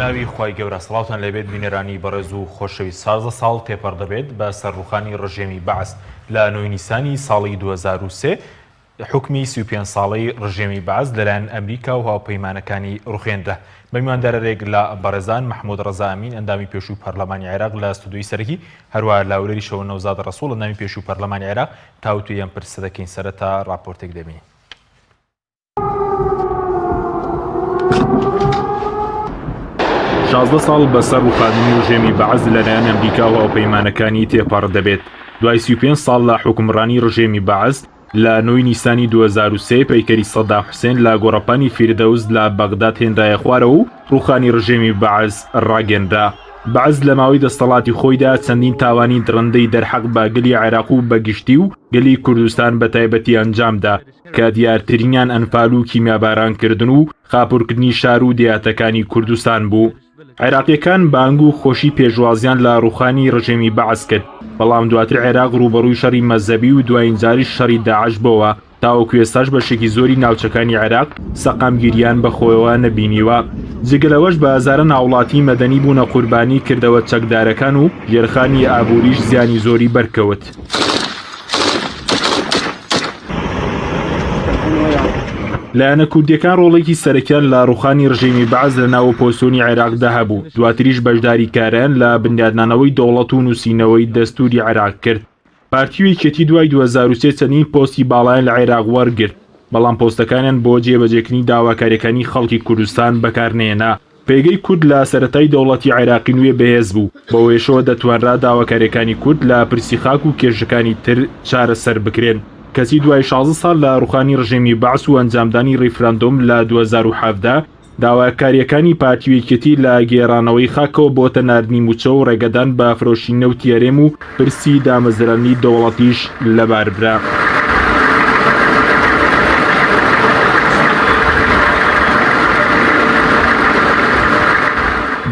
بەناوی خوای گەورە سڵاوتان لەبێت بینەرانی بەڕێز و خۆشەویست. 16 ساڵ تێپەڕ دەبێت بە سەرڕوخانی ڕژێمی بەعس لە 9 نیسانی ساڵی 2023 حکمی 35 ساڵەی ڕژێمی بەعس لەلایەن ئەمریکا و هاوپەیمانەکانی ڕوخێندرا. بە میواندارەرێک لە بەڕێزان محمود ڕەزا ئەمین ئەندامی پێشووی پەرلەمانی عێراق لە ستودیۆی سەرەکی، هەروەها لاولەری شەوە نەوزاد ڕەسوڵ ئەندامی پێشووی پەرلەمانی عێراق تاوتوی ئەم پرسە دەکەین سەرەتا راپۆرتێک دەبینین. 16 ساڵ بەسەر ڕووخاندنی ڕژێمی بەعس لەلایەن ئەمریکا و هاوپەیمانەکانی تێپەڕ دەبێت. دوای 35 ساڵ لە حکومڕانی ڕژێمی بەعس لە 9 نیسانی 2023 پەیکەری سەدام حوسێن لە گۆڕەپانی فیردەوس لە بەغداد هێندایە خوارەوە و ڕووخانی ڕژێمی بەعس ڕاگەنرا. بەعس لە ماوەی دەسەڵاتی خۆیدا چەندین تاوانی درەندەی دەرحەق بە گەلی عێراق و بەگشتی و گەلی کوردستان بە تایبەتی ئەنجامدا کە دیارترینیان ئەنفال و کیمیابارانکردن و خاپوورکردنی شار و دێهاتەکانی کوردستان بوو. عێراقیەکان بانگ و خۆشی پێشوازیان لە ڕووخانی ڕژێمی بەعس کرد، بەڵام دواتر عێراق ڕوبەڕووی شەڕی مەزەبی و دوایین جاریش شەڕی داعش بۆەوە تاوەکو ئێستاش بەشێکی زۆری ناوچەکانی عێراق سەقامگیریان بەخۆیەوە نەبینیوە. جگەلەوەش بە هەزارە ناوڵاتی مەدەنی بوونە قوربانی کردەوە چەکدارەکان و ژێرخانی ئابووریش زیانی زۆری بەرکەوت. لایەنە کوردیەکان ڕۆڵێکی سەرەکیان لە ڕووخانی ڕژێمی بەعس لە ناو پۆسۆنی عێراقدا هەبوو، دواتریش بەشداری کارەیان لە بنیادنانەوەی دەوڵەت و نووسینەوەی دەستوری عێراق کرد. پارتی یەکێتی دوای 2023 چەندین پۆستی باڵایان لە عێراق وەرگرت، بەڵام پۆستەکانیان بۆ جێبەجێکردنی داواکاریەکانی خەڵکی کوردستان بەکارنێنا. پێگەی کورد لە سەرەتای دەوڵەتی عێراقی نوێ بەهێز بوو، بە وێشەوە دەتوانرا داواکاریەکانی کورد لە پرسی خاک و کێشەکانی تر چارەسەر بکرێن. کەسی دوای 16 ساڵ لە ڕووخانی ڕژێمی بەعس و ئەنجامدانی ڕیفراندۆم لە 2017 داواکاریەکانی پارتی یەکێتی لە گێڕانەوەی خاکەوە بۆتە ناردنی موچە و ڕێگەدان بە فرۆشینە و تیارێم و پرسی دامەزرانی دەوڵەتیش لەبار برا.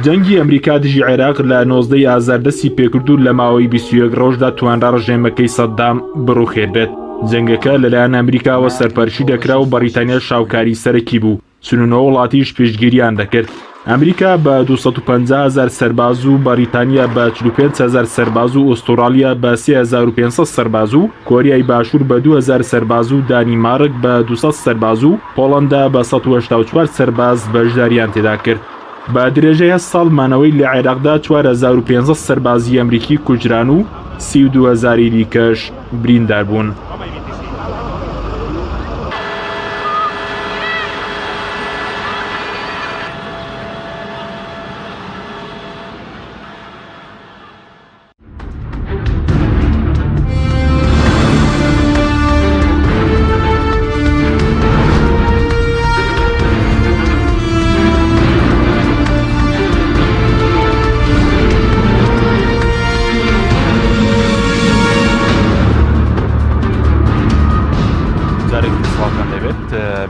جەنگی ئەمریکا دژی عێراق لە 19 ئازار دەستی پێکرد و لە ماوەی 21 ڕۆژدا توانرا ڕژێمەکەی سەدام بڕوخێردێت. جەنگەکە لەلایەن ئەمریکاوە سەرپەرشی دەکرا و بەریتانیا شاوکاری سەرەکی بوو، چونەوە وڵاتیش پێشگیریان دەکرد. ئەمریکا بە 250,000 سەرباز و بەریتانیا بە 45,000 سەرباز و ئوسترالیا بە 3500 سەرباز و کۆریای باشوور بە 2000 سەرباز و دانیمارک بە 200 سەرباز و پۆڵەندا بە 184 سەرباز بەشداریان تێدا کرد. بە درێژەی 10 ساڵ مانەوەی لە عێراقدا 4500 سەربازی ئەمریکی کوژران و 32,000 دیکەش بریندار بوون.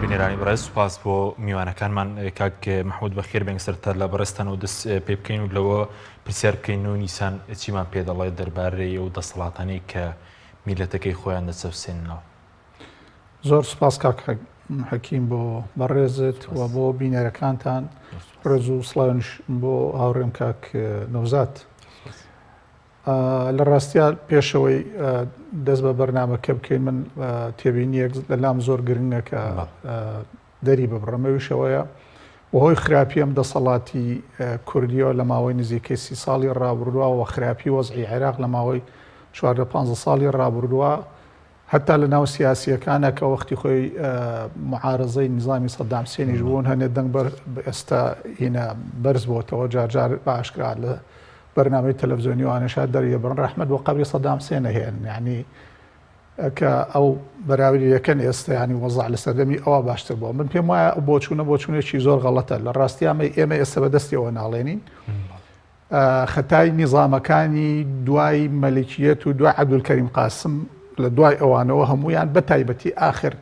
بینێرانی بەڕێز سوپاس بۆ میوانەکانمان. کاک محمود بەخێر بێنگ سەرتا لە بەڕێستانەوە دەست پێ بکەین و لەوە پرسیار بکەین و نیسان چیمان پێ دەڵێت دەربارەی ئەو دەسەڵاتانەی کە میلەتەکەی خۆیان دەچەوسێننەوە. زۆر سوپاس کاک حەکیم بۆ بەڕێزت و بۆ بینەرەکانتان، ڕێز و سڵاوێنش بۆ هاوڕێم کاک نەوزاد. لە ڕاستیا پێشەوەی دەست بە بەرنامەکە بکەین، من تێبینیەک لەلام زۆر گرنگە کە دەری ببڕەمەویشەوەیە و هۆی خراپی ئەم دەسەڵاتی کوردیەوە لە ماوەی نزیکەی 30 ساڵی ڕابردووە و خراپی وەزعی عێراق لە ماوەی 14-15 ساڵی ڕابردووە، هەتا لە ناو سیاسیەکانە کە وەختی خۆی معارەزەی نظامی سەدام حوسێنیش بوون هەنێ دەنگ ئێستا هینە بەرز بۆتەوە جارجار باشکرا لە بەرنامەی تەلەڤیزیۆنی وانەشات دەریەبڕن ڕەحمەت بۆ قەبری سەدام حوسێن هێن، یعنی کە ئەو بەراوریەکەن ئێستا ینی وەزع لە سەردەمی ئەوە باشتر بووە. من پێم وایە بۆچوونێکی زۆر غەڵەتە لە ڕاستی ئێمە ئێستا بەدەستیەوە ناڵێنین. خەتای نیزامەکانی دوای مەلیکیەت و دوای عەبدولکەریم قاسم لە دوای ئەوانەوە هەمویان بە تایبەتی ئاخر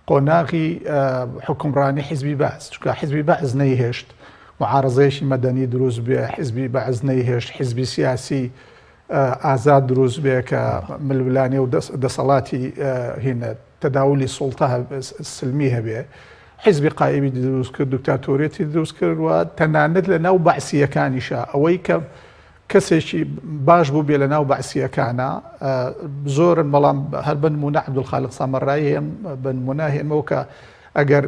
قۆناغی حکومڕانی حیزبی بەعس، چونکە حیزبی بەعس نەیهێشت معارەزەیەکی مەدەنی دروست بێ، حیزبی بەعس نەیهێشت حیزبی سیاسی ئازاد دروست بێ کە ملولانێ و دەسەڵاتی هینە تەداولی سوڵتە سلمی هەبێ حیزبی قایبی دروست کرد دوکتاتۆریەتی دروست کرد و تەنانەت لە ناو بەعسیەکانیشە ئەوەی کە کەسێکی باش بوو بێ لە ناو بەعسیەکانە زۆرن بەڵام هەر بنمونە عەبدولخالق سامەڕایی هێن بنمونە هێنمەوە کە ئەگەر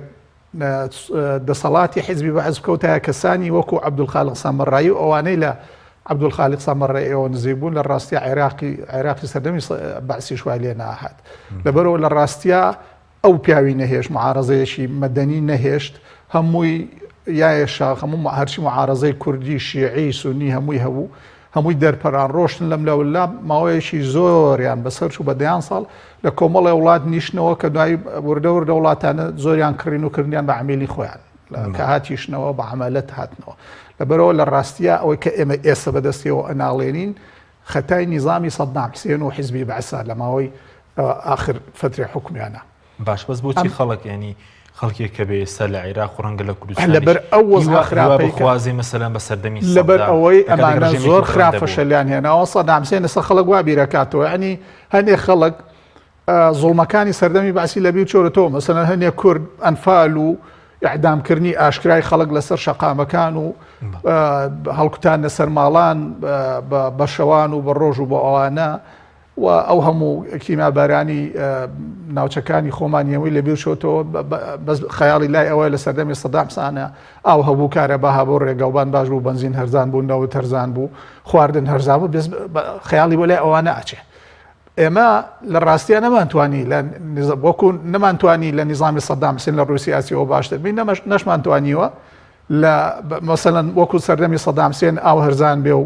دەسەڵاتی حیزبی بەعز بکەوتایە کەسانی وەکو عەبدولخالق سامەڕایی و ئەوانەی لە عەبدولخالق سامەڕایی ئەوە نزیک بوون لە ڕاستیە عێراقی سەردەمی بەعسی شوای لێ ناهات لەبەرەوە لە ڕاستیە ئەو پیاوی نەهێشت معارەزەیەکی مەدەنی نەهێشت هەمووی یایەشا هەموو هەرچی معارەزەی کوردی شیعی سونی هەمووی هەبوو هەمووی دەرپەران ڕۆشتن لەم لەولا ماوەیەکی زۆریان بەسەر و بە دەیان ساڵ لە کۆمەڵی وڵات نیشتنەوە کە دوای وردە وڵاتانە زۆریان کڕین و کردیان بە عەمێلی خۆیان کە هاتیشنەوە بە عەمەلەت هاتنەوە لەبەرەوە لە ڕاستیە ئەوەی کە ئێمە ئێستا بەدەستیەوە ئەناڵێنین خەتای نیزامی سەدام حوسێن و حیزبی بەعسا لە ماوەی ئاخر فترەی حکمیانە باش بەس بۆچی خەڵک ینی خەڵکێک کە بێ ئێستا لە عێراق و ڕەنگە لە کوردستان لەبەر ئەو وەزع خراپەی بخوازی مەسەلەن بە سەردەمی لەبەر ئەوەی ئەمانە زۆر خراپەشە لیان هێناوە سەدام حوسێن لەسەر خەڵک وا بیرەکاتەوە ینی هەندێک خەڵک زوڵمەکانی سەردەمی بەعسی لەبیر چۆرەتەوە مەسەلەن هەندێک کورد ئەنفال و ئیعدامکردنی ئاشکرای خەڵک لەسەر شەقامەکان و هەڵکوتان لەسەر ماڵان بە شەوان و بە ڕۆژ و بە ئەوانە و ئەو هەموو کیمابارانی ناوچەکانی خۆمانیەوەی لەبیر چۆتەوە بەس خەیاڵی لای ئەوەیە لە سەردەمی سەدام حوسێنە ئاو هەبوو کارەبا بۆ ڕێگەوبان باش بوو بنزین هەرزان بوو نەوت هەرزان بوو خواردن هەرزان بوو بێز خەیاڵی بۆ لای ئەوانە ئاچێ ئێمە لە ڕاستیە نەمانتوانی وەکو نەمانتوانی لە نیزامی سەدام حوسێن لە ڕووی سیاسیەوە باشتر بین نەشمانتوانیوە لە مەسەلەن وەکو سەردەمی سەدام حوسێن ئاو هەرزان بێ و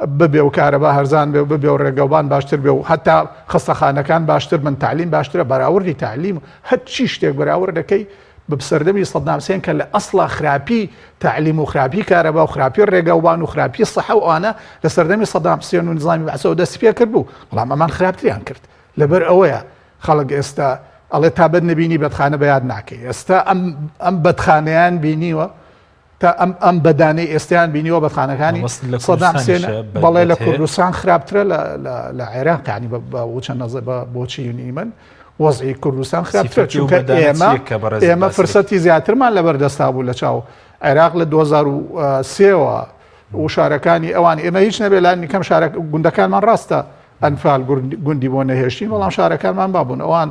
ببێ و کارەبا هەرزان بێ و ببێ و ڕێگەوبان باشتر بێ و هەتا خستەخانەکان باشتر من تعلیم باشترە بەراوردی تعلیم هەرچی شتێک بەراورد دەکەی بە سەردەمی سەدام حوسێن کە لە ئەسڵا خراپی تعلیم و خراپی کارەبا و خراپی ڕێگەوبان و خراپی سەحە و ئەوانە لە سەردەمی سەدام حوسێن و نیزامی بەعسەوە دەستی پێ کرد بوو بەڵام ئەمان خراپتریان کرد لەبەر ئەوەیە خەڵک ئێستا ئەڵێ تا بەد نەبینی بەدخانە بەیاد ناکەی ئێستا ئەم بەدخانەیان بینیوە تا ئەم بەدانەی ئێستیان بینیوە بەدخانەکانی سەدام حوسێن بەڵێ لە کوردستان خراپترە لە عێراق ینی بە چەند نەزە بۆچی یونیمن وەزعی کوردستان خراپترە چونکە ئێمە فرسەتی زیاترمان لەبەردەستا بوو لە چاو عێراق لە 2003ەوە و شارەکانی ئەوان ئێمە هیچ نەبێ لانی کەم شارە گوندەکانمان ڕاستە ئەنفال گوندی بۆ نەهێشتین بەڵام شارەکانمان بابوون ئەوان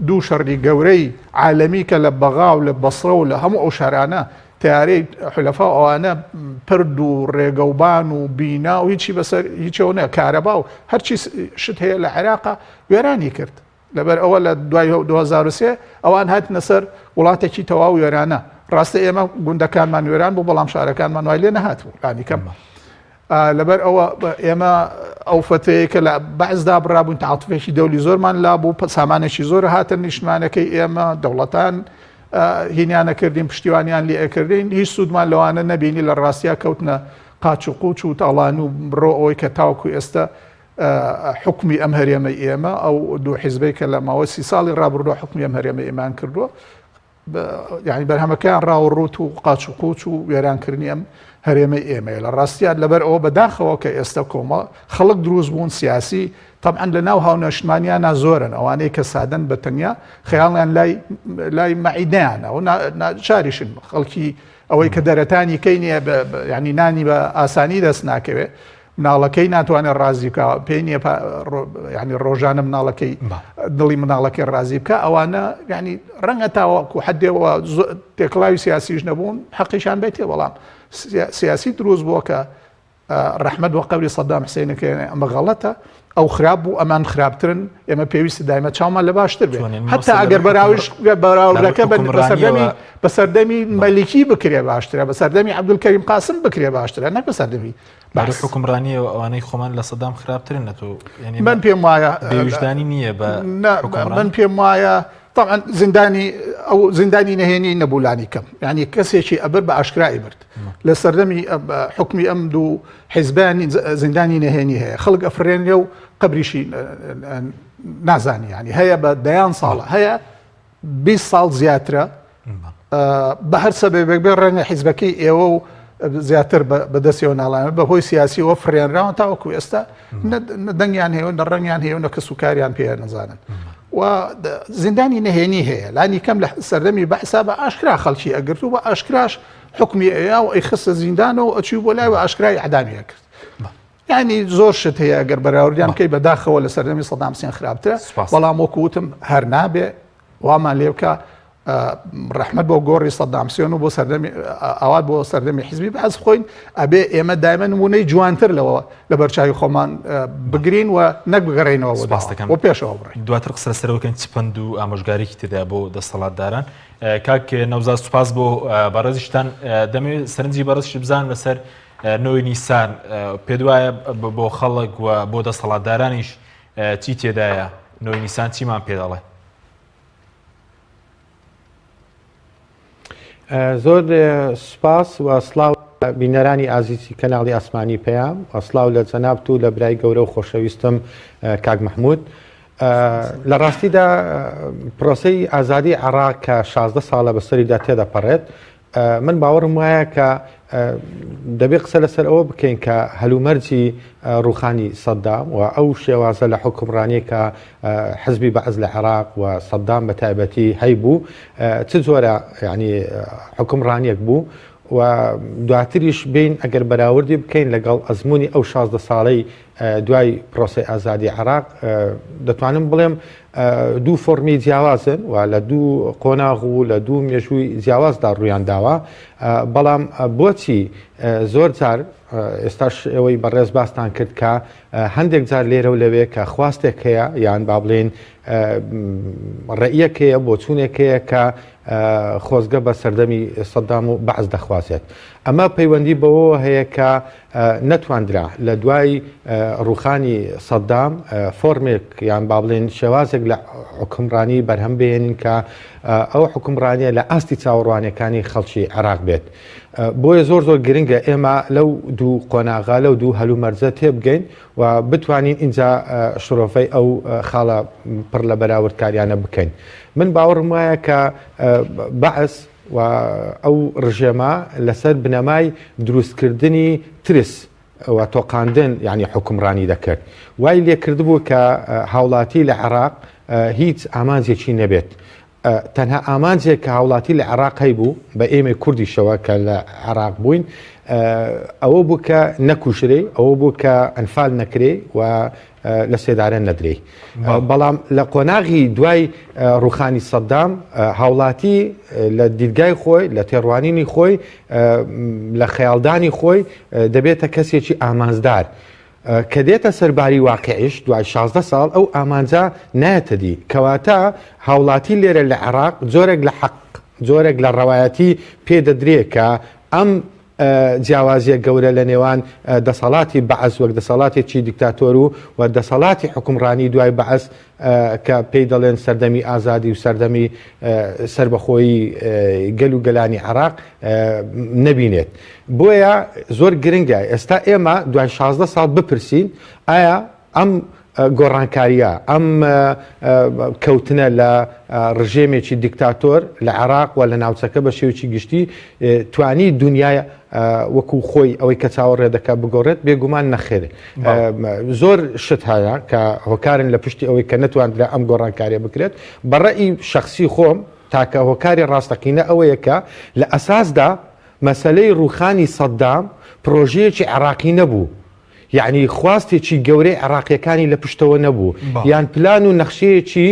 دوو شەڕی گەورەی عالەمی کە لە بەغا و لە بەسڕە و لە هەموو ئەو شارانە تیارەی حولەفا ئەوانە پرد و ڕێگەوبان و بینا و هیچی بەسەر هیچەوە نە کارەبا و هەرچی شت هەیە لە عێراقا وێرانی کرد لەبەر ئەوە لە دوای 2003 ئەوان هاتنە سەر وڵاتێکی تەواو وێرانە ڕاستە ئێمە گوندەکانمان وێران بوو بەڵام شارەکانمان وای لێ نەهاتبوو لانی کەم لەبەر ئەوە ئێمە ئەو فتەیە کە لە بەعزدا بڕابوون تعاتفێکی دەولی زۆرمان لابوو سامانێکی زۆر هاتن نیشتمانەکەی ئێمە دەوڵەتان هینیانە کردین پشتیوانیان لێکردین هیچ سوودمان لەوانە نەبینی لە ڕاستیا کەوتنە قاچ و قوچ و تاڵان و بڕۆ ئەوەی کە تاوەکو ئێستا حکمی ئەم هەرێمە ئێمە ئەو دوو حیزبەی کە لە ماوەی 30 ساڵی ڕابردووە حکمی ئەم هەرێمە ئێمان کردووە یعنی بەرهەمەکان ڕاوەڕوت و قاچ و قوچ و وێرانکردنی ئەم هەرێمەی ئێمەیە لە ڕاستیات لەبەر ئەوە بەداخەوە کە ئێستا کۆمە خەڵک دروست بوون سیاسی طبعا لە ناو هاونەشتمانیانە زۆرن ئەوانەی کە سادەن بە تەنیا خەیاڵیان لای مەعیدەیانە و ناچاریشن خەڵکی ئەوەی کە دەرەتانی کەی نییە ینی نانی بە ئاسانی دەست ناکەوێت مناڵەکەی ناتوانێت ڕازی بکە پێی نییە ینی ڕۆژانە مناڵەکەی دڵی مناڵەکەی ڕازی بکە ئەوانە ینی ڕەنگە تاوەکو حدێەوە تێکڵاوی سیاسیش نەبوون حەقیشان بێتێ بەڵام سیاسی دروست بووە کە ڕەحمەت وە قەبری سەدام حوسێنەکە ئەمە غەڵەتە ئەو خراپ بوو ئەمان خراپترن ئێمە پێویستی دایمە چاومان لە باشتر بێت حتا ئەگەر بەراوردەکە بە سەردەمی مەلیکی بکرێ باشترە بە سەردەمی عەبدولکەریم قاسم بکرێ باشترە نەک بە سەردەمی بەرە حکومڕانی ئەوانەی خۆمان لە سەدام خراپترن نەتۆ من پێم وایە پێویستانی نییە بە من پێم وایە طبعا زیندانی نەهێنی نەبوولانی کەم ینی کەسێکی ئەبەر بە ئاشکرایی برد لە سەردەمی حکمی ئەم دوو حیزبانی زیندانی نەهێنی هەیە خەڵک ئەفرێنێ و قەبریشی نازانی ینی هەیە بە دەیان ساڵە هەیە 20 ساڵ زیاترە بە هەر سەبەبێک بێ ڕەنگە حیزبەکەی ئێوە و زیاتر بەدەستیەوە ناڵانە بەهۆی سیاسیەوە فڕێنراوە تاوەکو ئێستا دەنگیان هەیە نە ڕەنگیان هەیە نە کەس و کاریان پێ نەزانن و زیندانی نهێنی هەیە لانی کەم لە سەردەمی بەحسا بە ئاشکرا خەڵکی ئەگرت و بە ئاشکراش حکمی ئەیا و ئەی خستە زیندانەوە ئەچوی بۆ لای و ئاشکرای عدامیە کرد. یعنی زۆر شت هەیە ئەگەر بەراوردیان کەی بەداخەوە لە سەردەمی سەدام حوسێن خراپترە، بەڵام وەکوتم هەر نابێ وامان لێ بکە ڕەحمەت بۆ گۆڕی سەدام حوسێن و بۆ سەردەمی ئاوات بۆ سەردەمی حیزبی بەحەز بخۆین ئەبێ ئێمە دایمەن نمونەی جوانتر لەوە لە بەرچاوی خۆمان بگرین و نەک بگەڕێنەوە بۆ پێشەوە بڕێین. دواتر قسە لەسەرەوەکەن چپەند و ئامۆژگارێکی تێدا بۆ دەسەڵاتداران. کاک نەوزاد سوپاس بۆ بەڕێزیشتان. دەمەوێت سەرنجی بەڕێزیش بزانم لەسەر نەوەی نیسان پێ وایە بۆ خەڵک و بۆ دەسەڵاتدارانیش چی تێدایە؟ نەوەی نیسان چیمان پێ دەڵێ؟ زۆر سپاس و سڵاو بینەرانی ئازیزی کەناڵی ئاسمانی پێیان و سڵاو لە جەنابت و لە برای گەورە و خۆشەویستم کاک محمود. لە ڕاستیدا پرۆسەی ئازادی عێراق کە 16 ساڵە بەسەریدا تێدەپەڕێت، من باوەڕم وایە کە دەبێت قسە لەسەر ئەوە بکەین کە هەلومەرجی ڕوخانی سەدام و ئەو شێوازە لە حکومڕانی کە حزبی بەعز لە عێراق و سەدام بە تایبەتی هەیبوو چ جۆرە ینی حکومڕانیەک بوو و دواتریش بین ئەگەر بەراوردی بکەین لەگەڵ ئەزمموی ئەو 16 ساڵەی دوای پرۆسی ئازادی عێراق دەتوانم بڵێم دوو فۆرمی جیاوازن و لە دوو قۆناغ و لە دوو مێژووی جیاوازدا ڕوویان داوە، بەڵام بۆچی زۆر جار ئێستاش ئەوەی بەڕێز باستان کرد کە هەندێک جار لێرە و لەوێ کە خواستێک هەیە یان با بڵێن ڕێیەک هەیە بۆ چوونێک هەیە کە خۆزگە بە سەردەمی سەدام و بەعز دەخوازێت. ئەمە پەیوەندی بەوە هەیە کە نەتواندرا لە دوای ڕوخانی سەدام فۆرمێک یان با بڵێن شێوازێک لە حکومڕانی بەرهەم بێنین کە ئەو حکومڕانیە لە ئاستی چاوەڕوانەکانی خەڵکی عێراق بێت. بۆیە زۆر زۆر گرنگە ئێمە لەو دوو قۆناغا لەو دوو هەلومەرجە تێبگەین و بتوانین اینجا شرۆفەی ئەو خاڵە پڕ لە بەراوردکاریانە بکەین. من باوەڕم وایە کە بەعس و ئەو ڕژێمە لەسەر بنەمای دروستکردنی ترس و تۆقاندن یعنی حکومڕانی دەکرد. وای لێکردبوو کە هاوڵاتی لە عێراق هیچ ئامانجێکی نەبێت. تەنها ئامانجێک کە هاوڵاتی لە عێراق هەیبوو بە ئێمە کوردیشەوە کە لە عێراق بووین ئەوە بوو کە نەکوژرێ، ئەوە بوو کە ئەنفال نەکرێ و لە سێدارە نەدرێ. بەڵام لە قۆناغی دوای ڕوخانی سەدام هاوڵاتی لە دیدگای خۆی لە تێڕوانینی خۆی لە خەیاڵدانی خۆی دەبێتە کەسێکی ئامانزدار کە دێتە سەرباری واقعیش دوای 16 ساڵ ئەو ئامانجا نایەتە دی. کەواتە هاوڵاتی لێرە لە عێراق جۆرێک لە حەق جۆرێک لە ڕەوایەتی پێدەدرێت کە ئەم جیاوازیە گەورە لە نێوان دەسەڵاتی بەعز وەک دەسەڵاتێکی دیکتاتۆر و دەسەڵاتی حکومڕانی دوای بەعز کە پێی دەڵێن سەردەمی ئازادی و سەردەمی سربەخۆیی گەل و گەلانی عێراق نەبینێت. بۆیە زۆر گرنگە ئێستا ئێمە دوای 16 ساڵ بپرسین ئایا ئەم گۆڕانکاریە ئەم کەوتنە لە ڕژێمێکی دیکتاتۆر لە عێراق و لە ناوچەکە بە شێوکی گشتی توانی دنیای وەکو خۆی ئەوەی کە چاوەڕێ دەکات بگۆڕێت بێگومان نەخێر. زۆر شت هەیە کە هۆکارن لە پشتی ئەوەی کە نەتوانرا ئەم گۆڕانکاریە بکرێت. بەڕێی شەخسی خۆم تاکە هۆکاری ڕاستەقینە ئەوەیە کە لە ئەساسدا مەسەلەی ڕوخانی سەدام پرۆژەیەکی عێراقی نەبوو، یعنی خواستێکی گەورەی عێراقیەکانی لە پشتەوە نەبوو یان پلان و نەخشەیەکی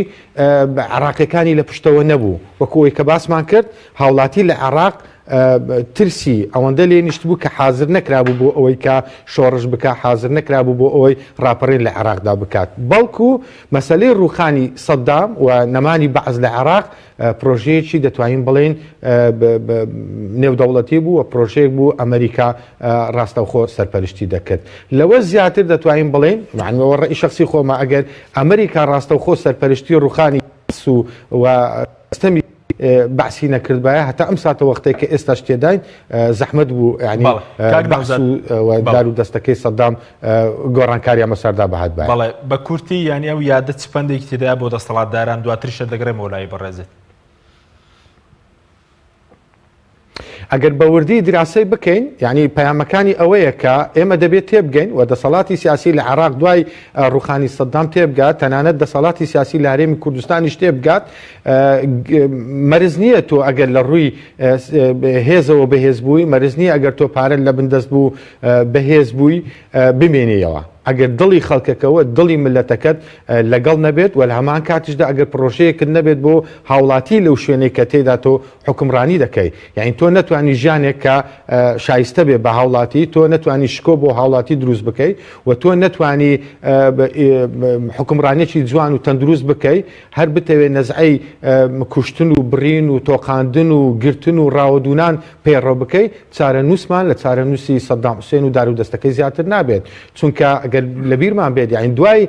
عێراقیەکانی لە پشتەوە نەبوو. وەکوەوەی کە باسمان کرد هاوڵاتی لە عێراق ترسی ئەوەندە لێ نیشت بوو کە حاضر نەکرابوو بۆ ئەوەی کە شۆڕش بکە، حاضر نەکرابوو بۆ ئەوەی ڕاپەڕین لە عێراقدا بکات. بەڵکو مەسەلەی ڕوخانی سەدام و نەمانی بەعز لە عێراق پرۆژەیەکی دەتوانین بڵێن نێودەوڵەتی بوو و پرۆژەیەک بوو ئەمریکا ڕاستەوخۆ سەرپەرشتی دەکرد. لەوە زیاتر دەتوانین بڵێن معنەوە ڕێی شەخسی خۆمە ئەگەر ئەمریکا ڕاستەوخۆ سەرپەرشتی ڕوخانی و ئەستەمی بەعسی نەکردبایە هەتا ئەم ساتە وەختەی کە ئێستاش تێداین زەحمەت بوو ینی دار و دەستەکەی سەدام گۆڕانکاری ئەمەسەردا بەهات بایە. بەڵێ بە کورتی یانی ئەو یادە چپەندێکی تێدایە بۆ دەسەڵاتداران دواترشە دەگرێمەوە لای بەڕێزت. ئەگەر بەوردی دراسی بکەین یعنی پەیامەکانی ئەوەیە کە ئێمە دەبێت تێبگەین و دەسەڵاتی سیاسی لە عێراق دوای ڕوخانی سەدام تێبگات تەنانەت دەسەڵاتی سیاسی لە هەرێمی کوردستانیش تێبگات مەرز نییە تۆ ئەگەر لە ڕووی هێزەوە بەهێز بووی مەرز نییە ئەگەر تۆ پارە لە بندەست بوو بەهێز بووی بمێنیەوە ئەگەر دڵی خەڵکەکەوە دڵی ملەتەکەت لەگەڵ نەبێت و لە هەمان کاتیشدا ئەگەر پرۆژەیەکت نەبێت بۆ هاوڵاتی لەو شوێنەی کە تێدا تۆ حکمڕانی دەکەی یعنی تۆ نەتوانی ژیانێک کە شایستە بێ بە هاوڵاتی تۆ نەتوانی شکۆ بۆ هاوڵاتی دروست بکەی و تۆ نەتوانی حکمڕانێکی جوان و تەندروست بکەی هەر بتەوێت نەزعەی کوشتن و برین و تۆقاندن و گرتن و ڕاوەدونان پێڕۆ بکەی چارە نووسمان لە چارە نووسی سەدام حوسێن و دار و دەستەکەی زیاتر نابێت چونکە لە بیرمان بێت یعنی دوای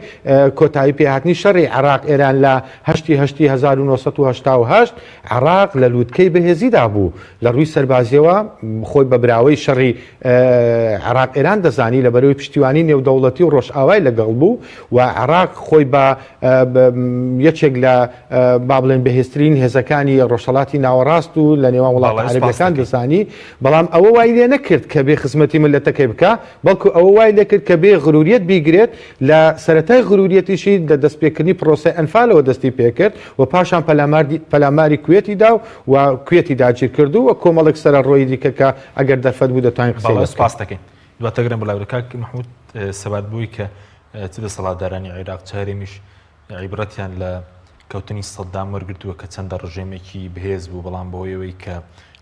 کۆتایی پێهاتنی شەڕی عێراق ئێران لە 1970 عێراق لە لووتکەی بەهێزیدا بوو لە ڕووی سەربازیەوە خۆی بە براوەی شەڕی عێراق ئێران دەزانی لە بەرەوەی پشتیوانی نێودەوڵەتی و ڕۆژئاوای لەگەڵ بوو و عێراق خۆی بە یەکێک لە با بڵێن بەهێزترین هێزەکانی ڕۆژهەڵاتی ناوەڕاست و لە نێوان وڵاتە عەرەبیەکان دەزانی بەڵام ئەوە وای لێ نەکرد کە بێ خزمەتی ملەتەکەی بکە بەڵکو ئەوە وای لێ کرد کە بێ غروریەت بیگرێت لە سەرەتای غروریەتیشی لە دەستپێکردنی پرۆسەی ئەنفالەوە دەستی پێکرد و پاشان پەلاماری کوێتی دا و کوێتی داگیر کردو و کۆمەڵێک سەرە ڕۆی دیکە کە ئەگەر دەرفەت بوو دەتوانین قسەی سپاس دەکەین دواتەگرم بەڵاو کاک محمود سەبات بووی کە چ دەسەڵاتدارانی عێراق چارێمیش عیبرەتیان لە کەوتنی سەدام وەرگرتووە کە چەندە ڕژێمێکی بەهێز بوو بەڵام بەهۆیەوەی کە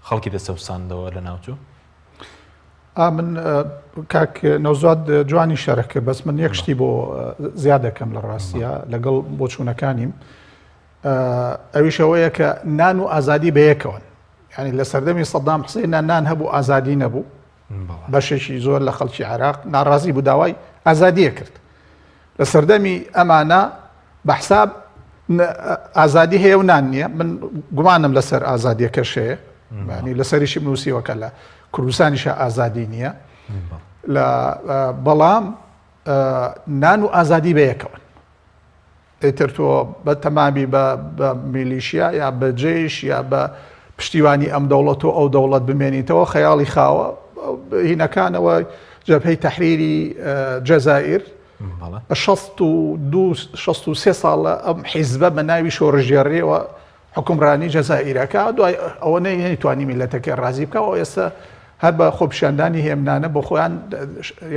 خەڵکی دەسەوساندەوە لە ناوچوو من کاک نەوزاد جوانی شەرە کرد بەس من یەک شتی بۆ زیاد دەکەم لە ڕاستیە لەگەڵ بۆچوونەکانیم ئەویشەوەیە کە نان و ئازادی بەیەکەوەن یعنی لە سەردەمی سەدام حوسێن نان هەبوو ئازادی نەبوو بەشێکی زۆر لە خەڵکی عێراق ناڕازی بوو داوای ئازادیە کرد لە سەردەمی ئەمانە بەحساب ئازادی هەیە و نان نییە من گومانم لەسەر ئازادیەکە شەیە ینی لەسەریشی بنووسیوەکە لە کوردستانیشە ئازادی نییە بەڵام نان و ئازادی بەیەکەوەن ئیتر تۆ بە تەمامی بە میلیشیا یا بە جێیش یا بە پشتیوانی ئەم دەوڵەت و ئەو دەوڵەت بمێنیتەوە خەیاڵی خاوە هینەکانەوە جەبهەی تەحریری جەزائیر 63 ساڵە ئەم حیزبە بە ناوی شۆڕژێڕیەوە حکومڕانی جەزائیرەکە دوای ئەوە نەیتوانی میلەتەکەی ڕازی بکەوە ئێستا هەر بە خۆپیشاندانی هێمنانە بۆ خۆیان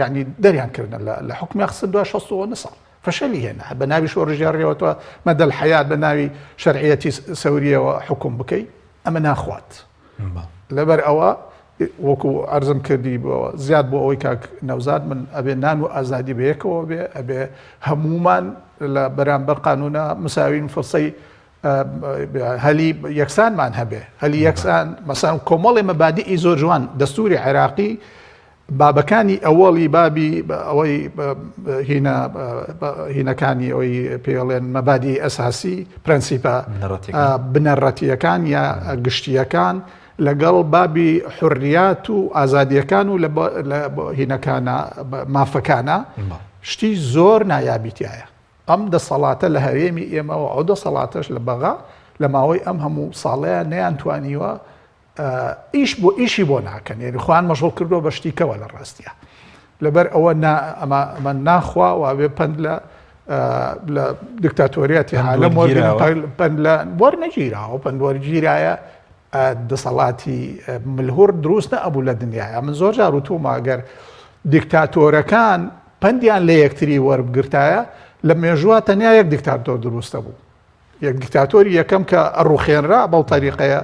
یعنی دەریان کردن لە حکومی خستن دوای 69 ساڵ فەشەلی هێنا بە ناوی شۆڕژێڕیەوە تۆ مەدەل حەیات بە ناوی شەرعیەتی سەوریەوە حکوم بکەی ئەمە ناخوات لەبەر ئەوە وەکو عەرزم کردی زیاد بۆ ئەوەی کاک نەوزاد من ئەبێ نان و ئازادی بەیەکەوە بێ ئەبێ هەمومان لە بەرامبەر قانونە مساوین فرسەی هەلی یەکسانمان هەبێ هەلی یەکسان مەسان کۆمەڵی مەبادیئی زۆر جوان دەستوری عێراقی بابەکانی ئەوەڵی بابی ئەوەی هینەکانی ئەوەی پێڵێن مەبادی ئەساسی پرەنسیپە بنەڕەتیەکان یا گشتیەکان لەگەڵ بابی حڕیات و ئازادیەکان و لە هینەکانە مافەکانە شتی زۆر نایابیتیایە ئەم دەسەڵاتە لە هەرێمی ئێمەوە ئەو دەسەڵاتەش لە بەغا لە ماوەی ئەم هەموو ساڵەیە نەیانتوانیوە ئیشی بۆ ناکەن یعنی خۆیان مەشغوڵ کردووە بە شتیکەوە لە ڕاستیە لەبەر ئەوە ئەمە ناخوا و ئەبێ پند لە دیکتاتۆریەتی عالەم پند لە وەرنەگیراوە پند وەرگیرایە دەسەڵاتی ملهور دروست نەبوو لە دنیاە من زۆر جار وتوومە ئەگەر دیکتاتۆرەکان پندیان لە یەکتری وەربگرتایە لە مێژووە تەنیا یەک دیکتاتۆر دروستە بوو یەک دیکتاتۆری یەکەم کە ئەڕوخێنرا بەو تەریقەیە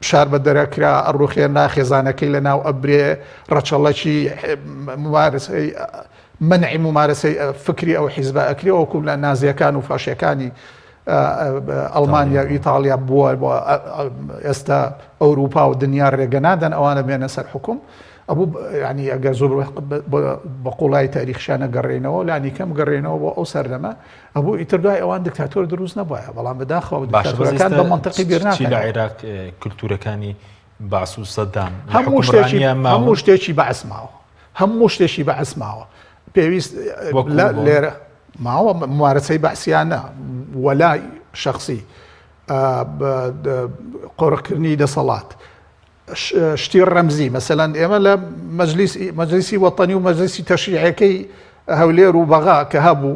شار بە دەرەکرا ئەڕوخێنرا خێزانەکەی لە ناو ئەبرێ ڕەچەڵەکی ممارسەی منعی ممارسەی فکری ئەو حیزبە ئەکرێ وەکو لە نازیەکان و فاشیەکانی ئەڵمانیا ئیتالیا بووە بۆ ئێستا ئەوروپا و دنیا ڕێگەنادەن ئەوانە بێنە سەر حکوم ئەبوو ینی ئەگەر زۆر بە قوڵای تاریخشانە گەڕێنەوە لانی کەم گەڕێنەوە بۆ ئەو سەردەمە ئەبوو ئیتر دوای ئەوان دیکتاتۆر دروست نەبووە بەڵام بەداخەوە دیکتاتۆرەکان بە مەنتەقی بیر ناکەن لە عێراق کولتورەکانی باس و سەدام هەموو شتێکی بەعس ماوە هەموو شتێکی بەعس ماوە پێویست لێرە ماوە ممارسەی بەعسیانە وەلای شخصی قۆڕکردنی دەسەڵات شتی ڕەمزی مەسەلاً ئێمە لە مەجلیسی وەتەنی و مەجلیسی تەشریعەکەی هەولێر و بەغا کە هەبوو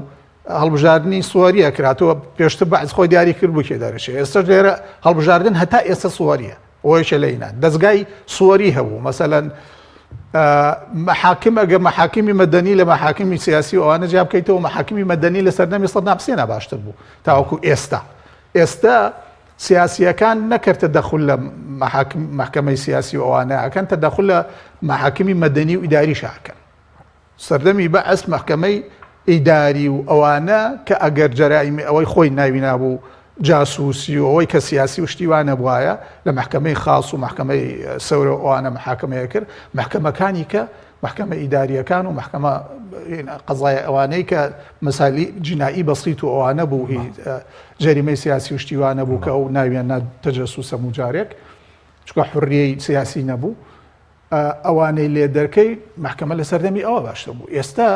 هەڵبژاردننی سووەریە کراتەوە پێشتر بەعز خۆی دیاری کرد بوو کێ دەرەشێ ئێستا لێرە هەڵبژاردن هەتا ئێستا سووەریە ئەوەیشە لەینە دەستگای سووەری هەبوو مەسەلاً محاکم ئەگە محاکمی مەدەنی لە محاکمی سیاسی ئەوانە جیا بکەیتەوە محاکمی مەدەنی لە سەردەمی سەدام حوسێنە باشتر بوو تاوەکو ئێستا سیاسیەکان نەکردە دەخول لە محکمەی سیاسی ئەوانە ئەکەن تەدەخول لە محاکمی مەدەنی و ئیداری شاکەن سەردەمی بەعس محکمەی ئیداری و ئەوانە کە ئەگەر جەرائیمی ئەوەی خۆی ناوی نابوو جاسوسی و ئەوەی کە سیاسی و شتیوانە بواە لە محکمەی خاص و محکمەی سەورە ئەوانە محاکمەیە کرد محکمەکانی کە محکمە ئیداریەکان و محکمە قەزای ئەوانەی کە مەسالی جینایی بەسیط و ئەوانە بوو هی جەریمەی سیاسی و شتیوانە بوو کە ئەو ناویان تەجەسوسە مجارێک چکە حڕیەی سیاسی نەبوو ئەوانەی لێ دەرکەی محکمە لە سەردەمی ئەوە باشتر بوو ئێستا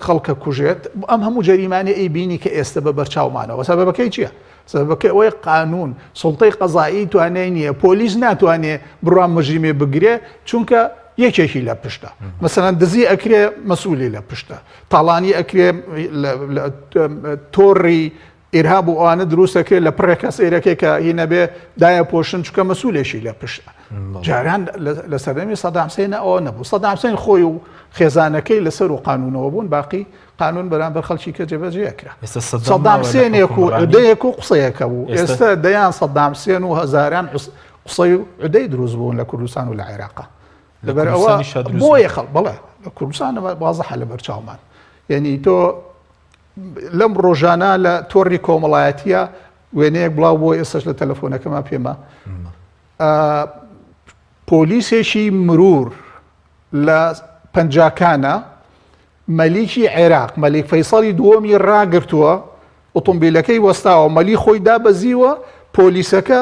خەڵکە کوژێت ئەم هەموو جەریمانە ئەی بینی کە ئێستا بە بەرچاومانەوە سەبەبەکەی چییە؟ سەبەبەکەی ئەوەی قانون سوڵتەی قەزایی توانای نییە پۆلیس ناتوانێت بڕوان مەژیمێ بگرێ چونکە یەکێکی لە پشتە مەسەلاً دزی ئەکرێ مەسئولی لە پشتە تاڵانی ئەکرێ تۆڕی ئێرهاب و ئەوانە دروستەکرێ لە پڕێکە سەیرەکەی کە هینە بێ دایە پۆشن چکە مەسئولێکی لە پشتە جاران لە سەردەمی سەدام حوسێن ئەوە نەبوو سەدام حوسێن خۆی و خێزانەکەی لەسەر و قانونەوە بوون باقی قانون بەرامبەر خەڵکی کە جێبەجێکرا سەدام حوسێنێک و عودەیەک و قسەیەکە بوو ئێستا دەیان سەدام حوسێن و هەزاران قسەی و عودەی دروست بوون لە کوردستان و لە عێراقا لەبەر ئەوە بۆیە خەڵ بەڵێ لە کوردستان وازەحە لە بەرچاومان یعنی تۆ لەم ڕۆژانە لە تۆڕی کۆمەڵایەتیە وێنەیەک بڵاو بۆ ئێستش لە تەلەفۆنەکەما پێمە پۆلیسێکی مرور لە پەنجاکانە مەلیکی عێراق مەلیک فەیسەڵی دووەمی ڕاگرتووە ئۆتۆمبیلەکەی وەستاوە مەلی خۆی دابەزیوە پۆلیسەکە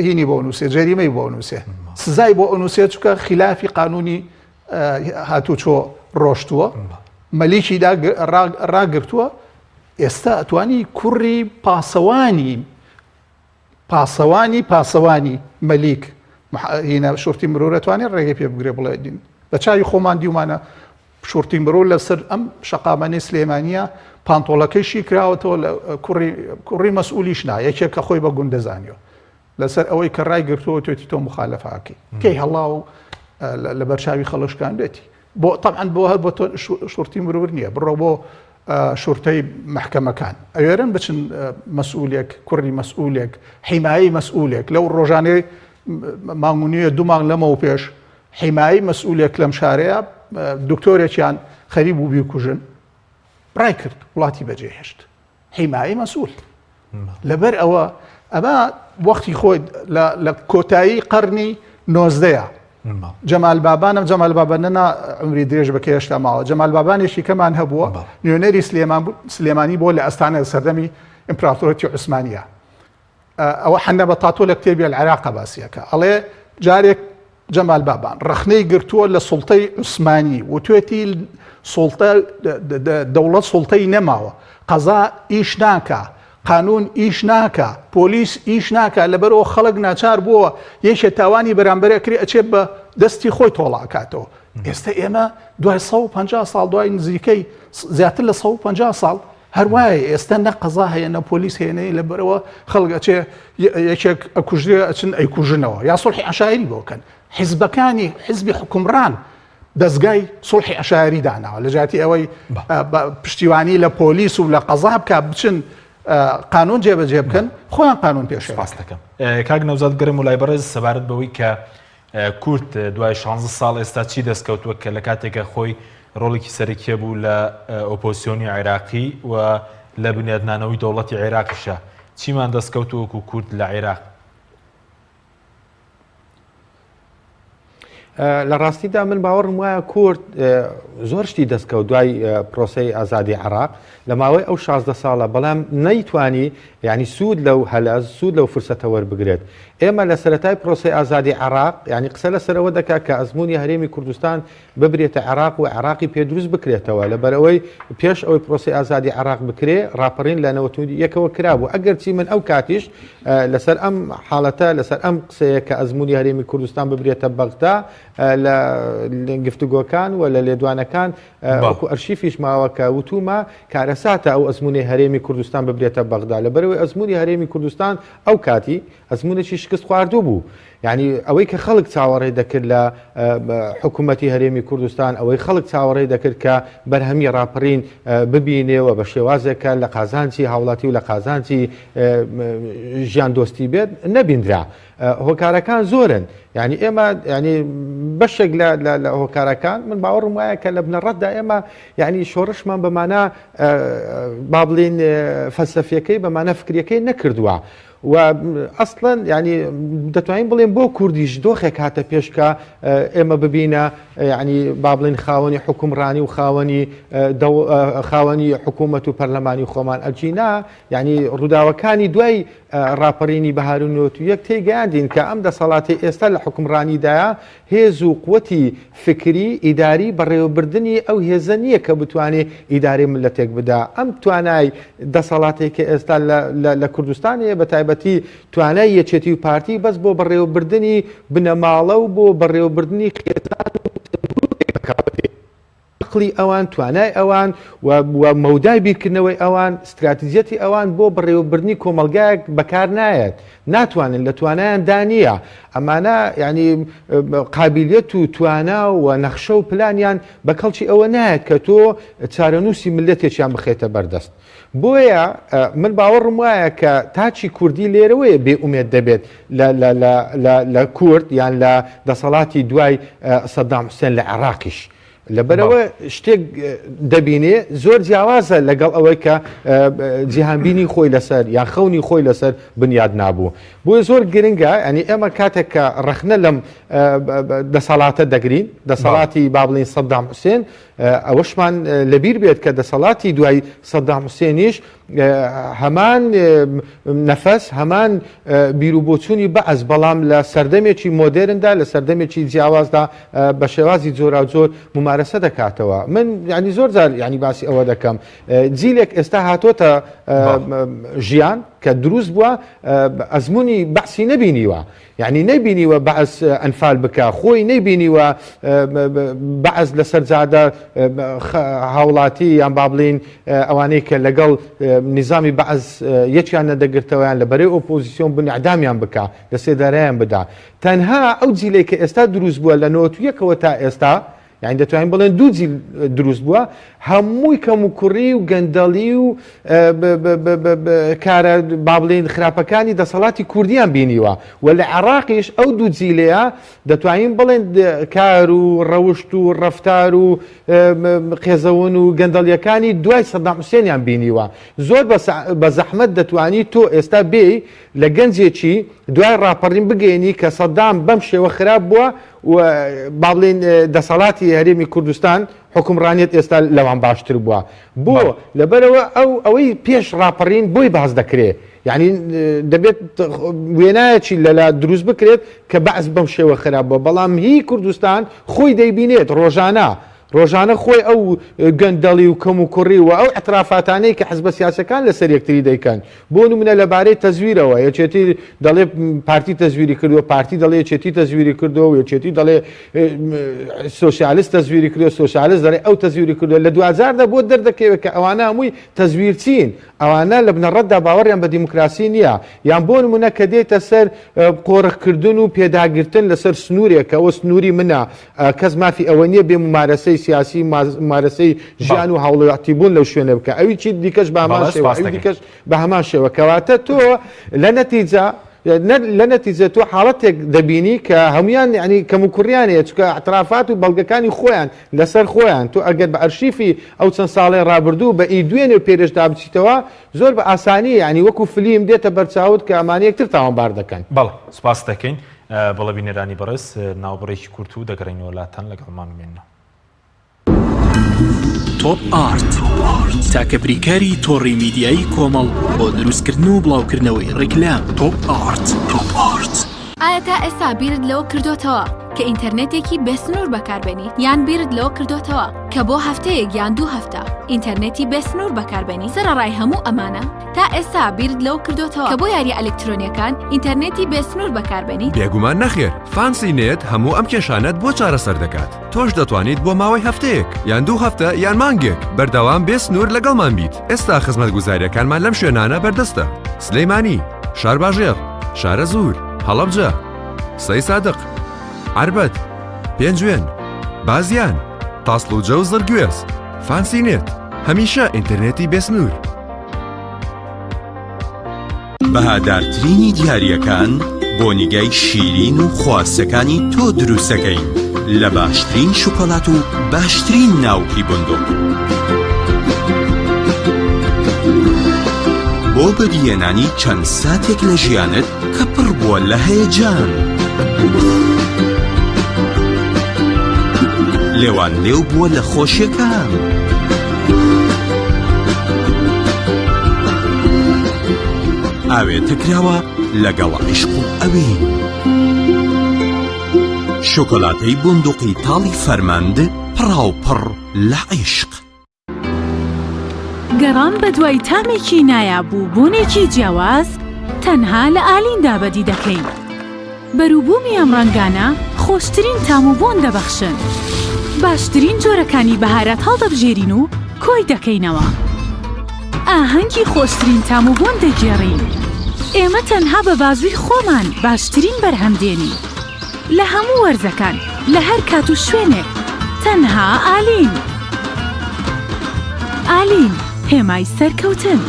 هینی بۆ نووسێ جەریمەی بۆ نووسێ سزای بۆ ئەنووسێ چکە خلافی قانونی هاتوچۆ ڕۆشتووە مەلیکی ڕاگرتووە ئێستا ئەتوانی کوڕی پاسەوانی مەلیک هینە شورتی مرۆرە توانێت ڕێگەی پێ بگرێ بڵێ دین بە چاوی خۆمان دیومانە شورتی مرۆ لەسەر ئەم شەقامانەی سلێمانیە پانتۆڵەکەیشی کراوەتەوە لە کوڕی مەسئولیش نا یەکێک کە خۆی بە گوند دەزانیەوە لەسەر ئەوەی کە ڕای گرتووە توێتی تۆ مخالەفاکەی کەی هەڵاو لە بەرچاوی خەڵشکان بێتی بۆ طبعاً بۆ هەر بۆ تۆ شورتی مرور نییە بڕۆ بۆ شورتەی محکەمەکان ئەوێرن بچن مەسئولێک کوڕی مەسئولێک حیمایی مەسئولێک لەو ڕۆژانەی مانگونیە دوومان لەمەوە پێش حیمایی مەسئولێک لەم شارەیە دکتۆرێکیان خەریب بوو بیکوژن ڕای کرد وڵاتی بەجێهێشت حیمایی مەسئول لەبەر ئەوە ئەمە وەختی خۆی لە کۆتایی قەرنی 19 جەمال بابانە عمری درێژ بەکە هێشتا ماوە جەمال بابانێکی کەمان هەبووە نیۆنەری سلێمانی بۆ لە ئەستانە سەردەمی ئیمپراتۆرەتی عوسمانیە ئەوە حەنە بە تاتۆ لە کتێبی العێراق باسیەکە ئەڵێ جارێک جەمال بابان ڕخنەی گرتووە لە سوڵتەی عوسمانی و توێتی دەوڵەت سوڵتەی نەماوە قەزا ئیش ناکە قانون ئیش ناکە پۆلیس ئیش ناکە لەبەرەوە خەڵک ناچار بووە یەکێ تاوانی بەرامبەرە کری ئەچێت بە دەستی خۆی تۆڵاکاتەوە ئێستا ئێمە دوای 150 ساڵ دوای نزیکەی زیاتر لە 150 ساڵ هەروایە ئێستا نە قەزا هەیە نە پۆلیس هێنەی لەبەرەوە خەڵک ئەچێ یەکێک ئەکوژێ ئەچن ئەیکوژنەوە یا سوڵحی عەشایری بۆکەن حیزبەکانی حیزبی حکومڕان دەستگای سوڵحی عەشایری داناوە لە جاتی ئەوەی پشتیوانی لە پۆلیس و لە قەزا بکە بچن قانون جێبەجێ بکەن خۆیان قانون پێش دەکەم کاک نەوزاد گرم و لای بەڕێز سەبارەت بەوەی کە کورد دوای 16 ساڵ ئێستا چی دەستکەوتووە کە لە کاتێکە خۆی ڕۆڵێکی سەرەکیە بوو لە ئۆپۆزیسیۆنی عێراقی و لە بنیادنانەوەی دەوڵەتی عێراقیشە چیمان دەستکەوتووەکو کورد لە عێراق لە ڕاستیدا من باوەڕم وایە کورد زۆر شتی دەستکەوت دوای پرۆسەی ئازادی عێراق لە ماوەی ئەو 16 ساڵە بەڵام نەیتوانی یعنی سوود لەو هەلەز سوود لەو فرسەتە وەربگرێت. ئێمە لە سەرەتای پرۆسەی ئازادی عێراق یعنی قسە لەسەرەوە دەکات کە ئەزمموی هەرێمی کوردستان ببرێتە عێراق و عێراقی پێدروست بکرێتەوە لەبەرەوەی پێش ئەوەی پرۆسەی ئازادی عێراق بکرێ ڕاپەڕین لە 91 کرابوو. ئەگەرچی من ئەو کاتیش لەسەر ئەم حاڵەتە لەسەر ئەم قسەیە کە ئەزمموی هەرێمی کوردستان ببرێتە بەغدا لە گفتوگۆکان و لە لێدوانەکان وەکو ئەرشیفیش ماوە کە وتومە کارەساتە ئەو ئەزمموی هەرێمی کوردستان ببرێتە بەغدا لەبەرەوەی ئەزمموی هەرێمی کوردستان ئەو کاتی ئەزممونێکی شکست خواردوو بوو. یعنی ئەوەی کە خەڵک چاوەڕێ دەکرد لە حکوومەتی هەرێمی کوردستان ئەوەی خەڵک چاوەڕێ دەکرد کە بەرهەمی ڕاپەڕین ببینێەوە بە شێوازێکە لە قازانجی هاوڵاتی و لە قازانجی ژیان دۆستی بێت نەبیندرا. هۆکارەکان زۆرن یعنی ئێمە ینی بەشێک لە هۆکارەکان من باوەڕم وایە کە لە بنەڕەتدا ئێمە یعنی شۆڕشمان بەمانە با بڵین فەلسەفیەکەی بەمانە فکریەکەی نەکردووە. و ئەسڵەن ینی دەتوانین بڵێن بۆ کوردیش دۆخێک هاتە پێشکە ئێمە ببینە ینی با بڵین خاوەنی حکومڕانی و خاوەنی حکوومەت و پەرلەمانی خۆمان ئەجینا ینی ڕووداوەکانی دوای ڕاپەڕینی بەهارون و یەک تێگەیاندین کە ئەم دەسەڵاتی ئێستا لە حکومڕانیدایە هێز و قوەتی فکری ئیداری بەڕێوەبردننی ئەو هێزە نییە کە بتوانێت ئیداری ملەتێک بدا. ئەم توانای دەسەڵاتێکی ئێستا لە کوردستانەیە بە تایبەتی توانای یەکێتی و پارتی بەس بۆ بەڕێوەبردننی بنەماڵە و بۆ بەڕێوەبردننی قێزان عقلی ئەوان توانای ئەوان و مەودای بیرکردنەوەی ئەوان استراتیژەتی ئەوان بۆ بەڕێوەبردننی کۆمەلگایەک بەکار نایەت ناتوانن لە توانایان دانیە ئەمانە ینی قابلیت و توانا و نەخشە و پلانیان بە کەڵکی ئەوە نایەت کە تۆ چارەنووسی ملەتێکیان بخێتە بەردەست. بۆیە من باوەڕم وایە کە تاچی کوردی لێرەوەیە بێئومێد دەبێت لە کورد یان لە دەسەڵاتی دوای سەدام حوسێن لە عێراقیش. لەبەرەوە شتێک دەبینێ زۆر جیاوازە لەگەڵ ئەوەی کە جیهانبینی خۆی لەسەر یان خەونی خۆی لەسەر بنیاد نابوو. بۆیە زۆر گرنگە ئەنی ئێمە کاتێک کە ڕەخنە لەم دەسەڵاتە دەگرین دەسەڵاتی با بڵین سەدام حوسێن ئەوەشمان لەبیر بێت کە دەسەڵاتی دوای سەدام حوسێنیش هەمان نەفەس هەمان بیرروبۆچوونی بەعەز بەڵام لە سەردەمێکی مۆدێرندا لە سەردەمێکی جیاوازدا بە شێوازی جۆرا زۆر ممارەسە دەکاتەوە. من ینی زۆر جار ینی باسی ئەوە دەکەم جیلێک ئێستا هاتۆتە ژیان کە دروست بووە ئەزمموی بەعسی نەبینیوە یعنی نەبینیوە بەعس ئەنفال بکە خۆی نەبینیوە بەعس لەسەر جادە هاوڵاتی یان با بڵین ئەوانەی کە لەگەڵ نظامی بەعس یەکیان نەدەگرتەوەیان لە بەرەی ئۆپۆزیسیۆن بنیعدامیان بکە لە سێدارەیان بدا. تەنها ئەو جیلێک کە ئێستا دروست بووە لە 91ەوە تا ئێستا یعنی دەتوانین بڵێن دوو جیل دروست بووە هەمووی کەم و کوڕی و گەندەڵی و کارە با بڵین خراپەکانی دەسەڵاتی کوردیان بینیوە و لە عێراقیش ئەو دوو جیلەیە دەتوانین بڵێن کار و ڕەوشت و ڕەفتار و قێزەون و گەندەڵیەکانی دوای سەدام حوسێنیان بینیوە. زۆر بە زەحمەت دەتوانی تۆ ئێستا بێ لە گەنجێکی دوای ڕاپەڕین بگەینی کە سەدام بەم شێوە خراپ بووە و با بڵین دەسەڵاتی هەرێمی کوردستان حکومڕانیت ئێستا لەوان باشتر بووە. بۆ لەبەرەوە ئەوەی پێش ڕاپەڕین بۆی باز دەکرێت یعنی دەبێت وێنایەکی لەلا دروست بکرێت کە بەعس بەم شێوە خراپ بووە بەڵام هی کوردستان خۆی دەیبینێت ڕۆژانە خۆی ئەو گەندەڵی و کەم و کوڕی و ئەو ئەترافاتانەی کە حزبە سیاسەکان لەسەر یەکتری دەیکەن. بۆ نمونە لەبارەی تەزویرەوە یەکێتی دەڵێ پارتی تەزویری کردووە پارتی دەڵێ یەکێتی تەزویری کردەوە یەکێتی دەڵێ سۆسیالیست تەزویری کردو سۆسیالیست دەڵێ ئەو تەزویری کردووە لە 2000دا بۆ دەردەکەوێت کە ئەوانە هەمووی تەزویرچین ئەوانە لە بنەڕەتدا باوەڕیان بە دیموکراسی نییە یان بۆ نمونە کە دێتە سەر قۆڕەکردن و پێداگرتن لەسەر سنوورێک کە ئەوە سنووری منە کەس مافی ئەوە نییە بێ ممارەسەی سیاسی ممارەسەی ژیان و هاوڵاتیبوون لەو شوێنە بکە ئەوی چی دیکەش بە هەمان شێوە ئەوی دیکەش بە هەمان شێوە کەواتە تۆ لە نەتیجە تۆ حاڵەتێک دەبینی کە هەمویان ینی کەم و کوڕیانەیە چکە ئەترافات و بەڵگەکانی خۆیان لەسەر خۆیان تۆ ئەگەر بە ئەرشیفی ئەو چەند ساڵی ڕابردوو بە دوێنێ و پێرشدا بچیتەوە زۆر بە ئاسانی ینی وەکو فلیم دێتە بەرچاوت کە ئەمانەیەکتر تاوانبار دەکەن. بەڵێ سپاس دەکەین. بەڵە بینێرانی بەڕێز ناوبڕێکی کورت و دەگەڕێنەوە لاتەن لەگەڵمان بمێنەوە. تۆپ ئارت تاکە بریکاری تۆڕی میدیایی کۆمەڵ بۆ دروستکردن و بڵاوکردنەوەی ڕیکلام. تۆپ ئارت. ئایا تا ئێستا بیرت لەوە کردوتەوە کە ئینتەرنێتێکی بێسنوور بەکاربێنیت یان بیرت لەوە کردوتەوە کە بۆ هەفتەیەک یان 2 هەفتە ئینتەرنێتی بێسنوور بەکاربێنی؟ سەرەڕای هەموو ئەمانە تا ئێستا بیرت لەوە کردوتەوە کە بۆ یاریە ئەلکترۆنیەکان ئینتەرنێتی بێسنوور بەکاربێنیت؟ بێگومان نەخێر، فانسی نێت هەموو ئەم کێشانەت بۆ چارەسەر دەکات. تۆش دەتوانیت بۆ ماوەی هەفتەیەک یان 2 هەفتە یان مانگێک بەردەوام بێسنوور لەگەڵمان بیت. ئێستا خزمەتگوزاریەکانمان لەم شوێنانە بەردەستە: سلەیمانی، شارباژێر، شارە زوور، هەڵەبجە، سەی سادق، عربەت، پێنجوێن، بازیان، تاسڵوجە و زەرگوێز. فانسی نێت، هەمیشە ئینتەرنێتی بێسنوور. بەهادارترینی دیاریەکان بۆ نیگای شیرین و خواستەکانی تۆ دروستەکەین لە باشترین شوکۆلات و باشترین ناوکی بندۆق. بۆ بەدیهێنانی چەند ساتێک لە ژیانت کە پڕ بووە لە هەیەجان. لێوان لێو بووە لە خۆشیەکان. ئاوێتە کراوە لەگەڵ عیشق و ئەوین. شۆکۆلاتەی بندوقی تاڵی فەرماند پڕاوپڕ لە عیشق. گەڕان بە دوای تامێکی نایابوو بوونێکی جیاواز تەنها لە ئالیندا بەدی دەکەین. بەرووبوومی ئەم ڕەنگانە خۆشترین تام و بۆن دەبەخشن. باشترین جۆرەکانی بەهارات هەڵدەبژێرین و کۆی دەکەینەوە. ئاهەنگی خۆشترین تام و بۆن دەگێڕین. ئێمە تەنها بە بازووی خۆمان باشترین بەرهەمدێنی. لە هەموو وەرزەکان لە هەر کات و شوێنێک تەنها ئالین. ئالین، هێمای سەرکەوتن.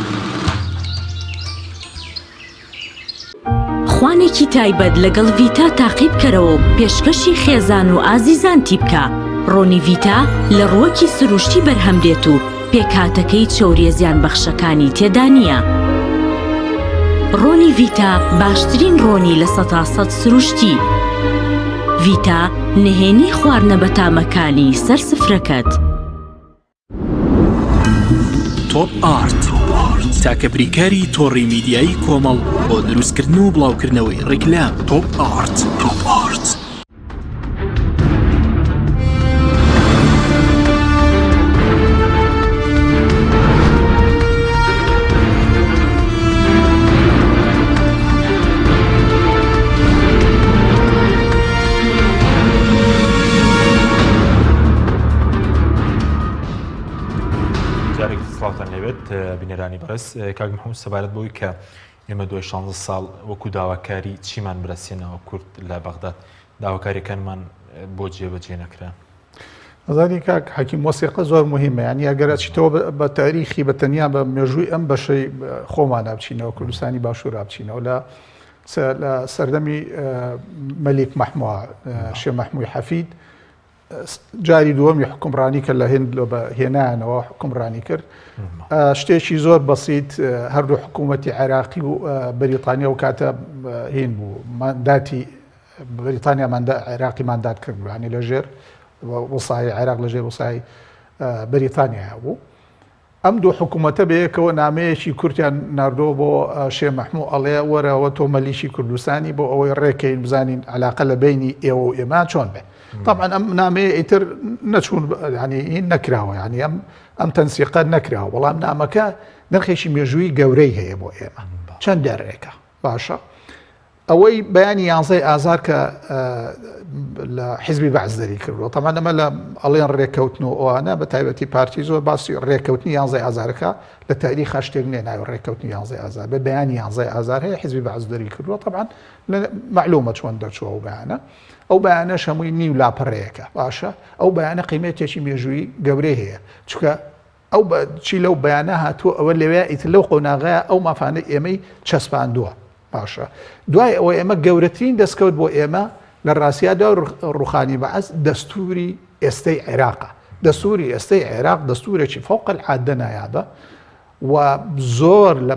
خوانێکی تایبەت لەگەڵ ڤیتا تاقیب کەرەوە پێشکەشی خێزان و ئازیزانتی بکە. ڕۆنی ڤیتا لە ڕووەکی سروشتی بەرهەمدێت و پێکهاتەکەی چۆریە زیان بەخشەکانی تێدا نییە. ڕۆنی ڤیتا باشترین ڕۆنی لە 100% سروشتی. ڤیتا نهێنی خواردنە بەتامەکانی سەر سفرەکەت. تۆپ ئارت تاکە بریکاری تۆڕی میدیایی کۆمەڵ بۆ دروستکردن و بڵاوکردنەوەی ڕیکلام. تۆپ ئارت. بینێرانی بەڕێز کاک محەممەد سەبارەت بۆی کە ئێمە دوای 16 ساڵ وەکو داواکاری چیمان برەسێنەوە کورد لە بەغداد داواکاریەکانمان بۆ جێبەجێ نەکرا. ئەزانی کاک حەکیم مۆسیقە زۆر مهمە، یعنی ئەگەر ئەچیتەوە بە تاریخی بە تەنیا بە مێژووی ئەم بەشەی خۆمانە بچینەوە کوردستانی باشوورا بچینەوە لە سەردەمی مەلیک مەحموود شێخ مەحموود حەفید جاری دووەمی حکومڕانی کە لە هێند هێنایانەوە حکومڕانی کرد. شتێکی زۆر بەسیت هەردوو حکوومەتی عێراقی و بەریتانیا و کاتە هێن بوو مانداتی بەریتانیا عێراقی ماندات کرد بووانی لەژێر وەسای عێراق لەژێر وەسای بەریتانیا بوو. ئەم دوو حکوومەتە بەیەکەوە نامەیەکی کورتیان ناردۆ بۆ شێخ مەحموود ئەڵێ وەرەوە تۆ مەلیشی کوردستانی بۆ ئەوەی ڕێکەین بزانین عەلاقە لە بینی ئێوە و ئێمە چۆن بێ. طبعا ئەم نامەیە ئیتر نەچوون ینی نەکراوە، ینی ئەم تەنسیقە نەکراوە، بەڵام نامەکە نرخێکی مێژووی گەورەی هەیە بۆ ئێمە چەند دەرێکە باشە. ئەوەی بەیانی 11 ئازار کە لە حیزبی بەعز دەری کردووە. طبعا ئەمە لە ئەڵێن ڕێککەوتن و ئەوانە بە تایبەتی پارتی زۆر باسی ڕێککەوتنی 11 ئازارەکە لە تاریخ شتێک نێ ناوی ڕێککەوتنی 11 ئازار بە بەیانی 11 ئازار هەیە حیزبی بەعز دەری کردووە. طبعا معلومە چۆن دەرچووە ئەو بەیانە. ئەو بەیانەش هەمووی نیو لاپەڕەیەکە باشە. ئەو بەیانە قیمەتێکی مێژووی گەورەی هەیە چونکە ئەو چی لەو بەیانە هاتووە ئەوە لەوێ ئیتر لەو قۆناغەیە ئەو مافانە ئێمەی چەسپاندووە باشە. دوای ئەوە ئێمە گەورەترین دەستکەوت بۆ ئێمە لە ڕاستیادا ڕوخانی بەعز دەستوری ئێستەی عێراقە. دەستوری ئێستەی عێراق دەستورێکی فەوق العادە نایابە و زۆر لە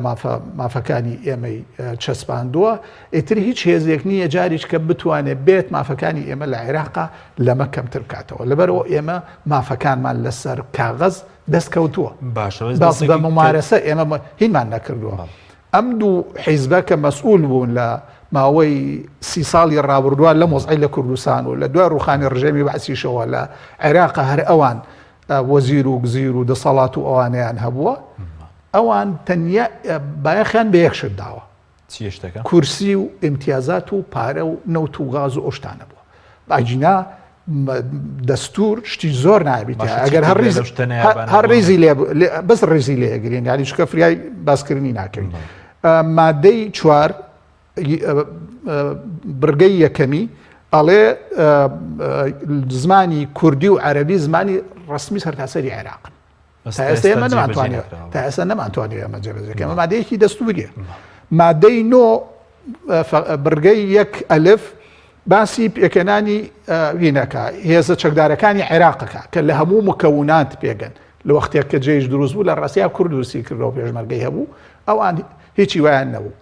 مافەکانی ئێمەی چەسپاندووە ئیتر هیچ هێزێک نییە جاریش کە بتوانێت بێت مافەکانی ئێمە لە عێراقا لەمە کەمتر بکاتەوە لەبەرەوە ئێمە مافەکانمان لەسەر کاغەز دەستکەوتووە باس بە ممارەسە ئێمە هینمان نەکردووە ئەم دوو حیزبە کە مەسئول بوون لە ماوەی 30 ساڵی ڕابردووە لە مۆزعی لە کوردستان و لە دوای ڕوخانی ڕژێمی بەعسیشەوە لە عێراقا هەر ئەوان وەزیر و گزیر و دەسەڵات و ئەوانیان هەبووە ئەوان تەنیا بایەخیان بە یەکشت داوە کورسی و ئیمتیازات و پارە و نەوت و غاز و ئۆشتانە بووە باجینا دەستور شتی زۆر نابیت ئەگەر هەر ڕێزی لێ بەس ڕێزی لێ ئەگرین یانی شکە فریای باسکردنی ناکەین مادەی 4 برگەی یەکەمی ئەڵێ زمانی کوردی و عەرەبی زمانی ڕسمی سەرتاسەری عێراقن تا ئێستا ئێمە نەمانتوانێت تا ئێستا نەمانتوانێت ئەمە جێبەجێکەکە ئەمە مادەیەکی دەستوریە مادەی 9 برگەی 1 ئەلف باسی پێکەنانی وینەکە هێزە چەکدارەکانی عێراقەکە کە لە هەموو مکەونات پێگەن لە وەختێک کە جێیش دروست بوو لە ڕاستیا کورد وروسی کردەوە پێشمەرگەی هەبوو ئەوان هیچی وایان نەبوو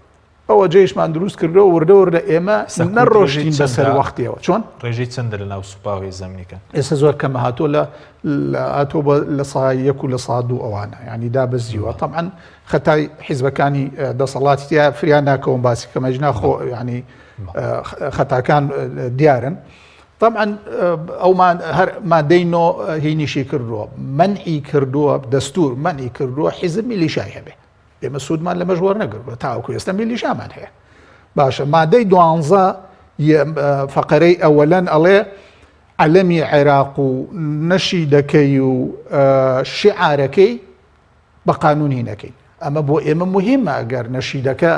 ئەوە جێیشمان دروست کردەوە وردە ئێمە نەڕۆژین بەسەر وەختیەوە چۆن ڕێژەی چەندە لە ناو سوپاوی زەمینیکە ئێستا زۆر کەمە هاتۆ لە ساڵ 1 و لە ساڵ 2 ئەوانە ینی دابەزیوە تەمعەن خەتای حیزبەکانی دەسەڵاتی تیا فریان ناکەون باسی کەمەژ ناخۆ ینی خەتاکان دیارن طبعا ئەومان هەر مادەی 9 هینیشی کردووە منعی کردووە دەستور منعی کردووە حیزب میلیشای هەبێ ئێمە سوودمان لە مەژوەر نەگرتووە تاوەکو ئێستا میلیشامان هەیە باشە مادەی 12 فەقەرەی ئەوەلەن ئەڵێ عەلەمی عێراق و نەشیدەکەی و شیعارەکەی بە قانونی نەکەین ئەمە بۆ ئێمە مهمە ئەگەر نەشیدەکە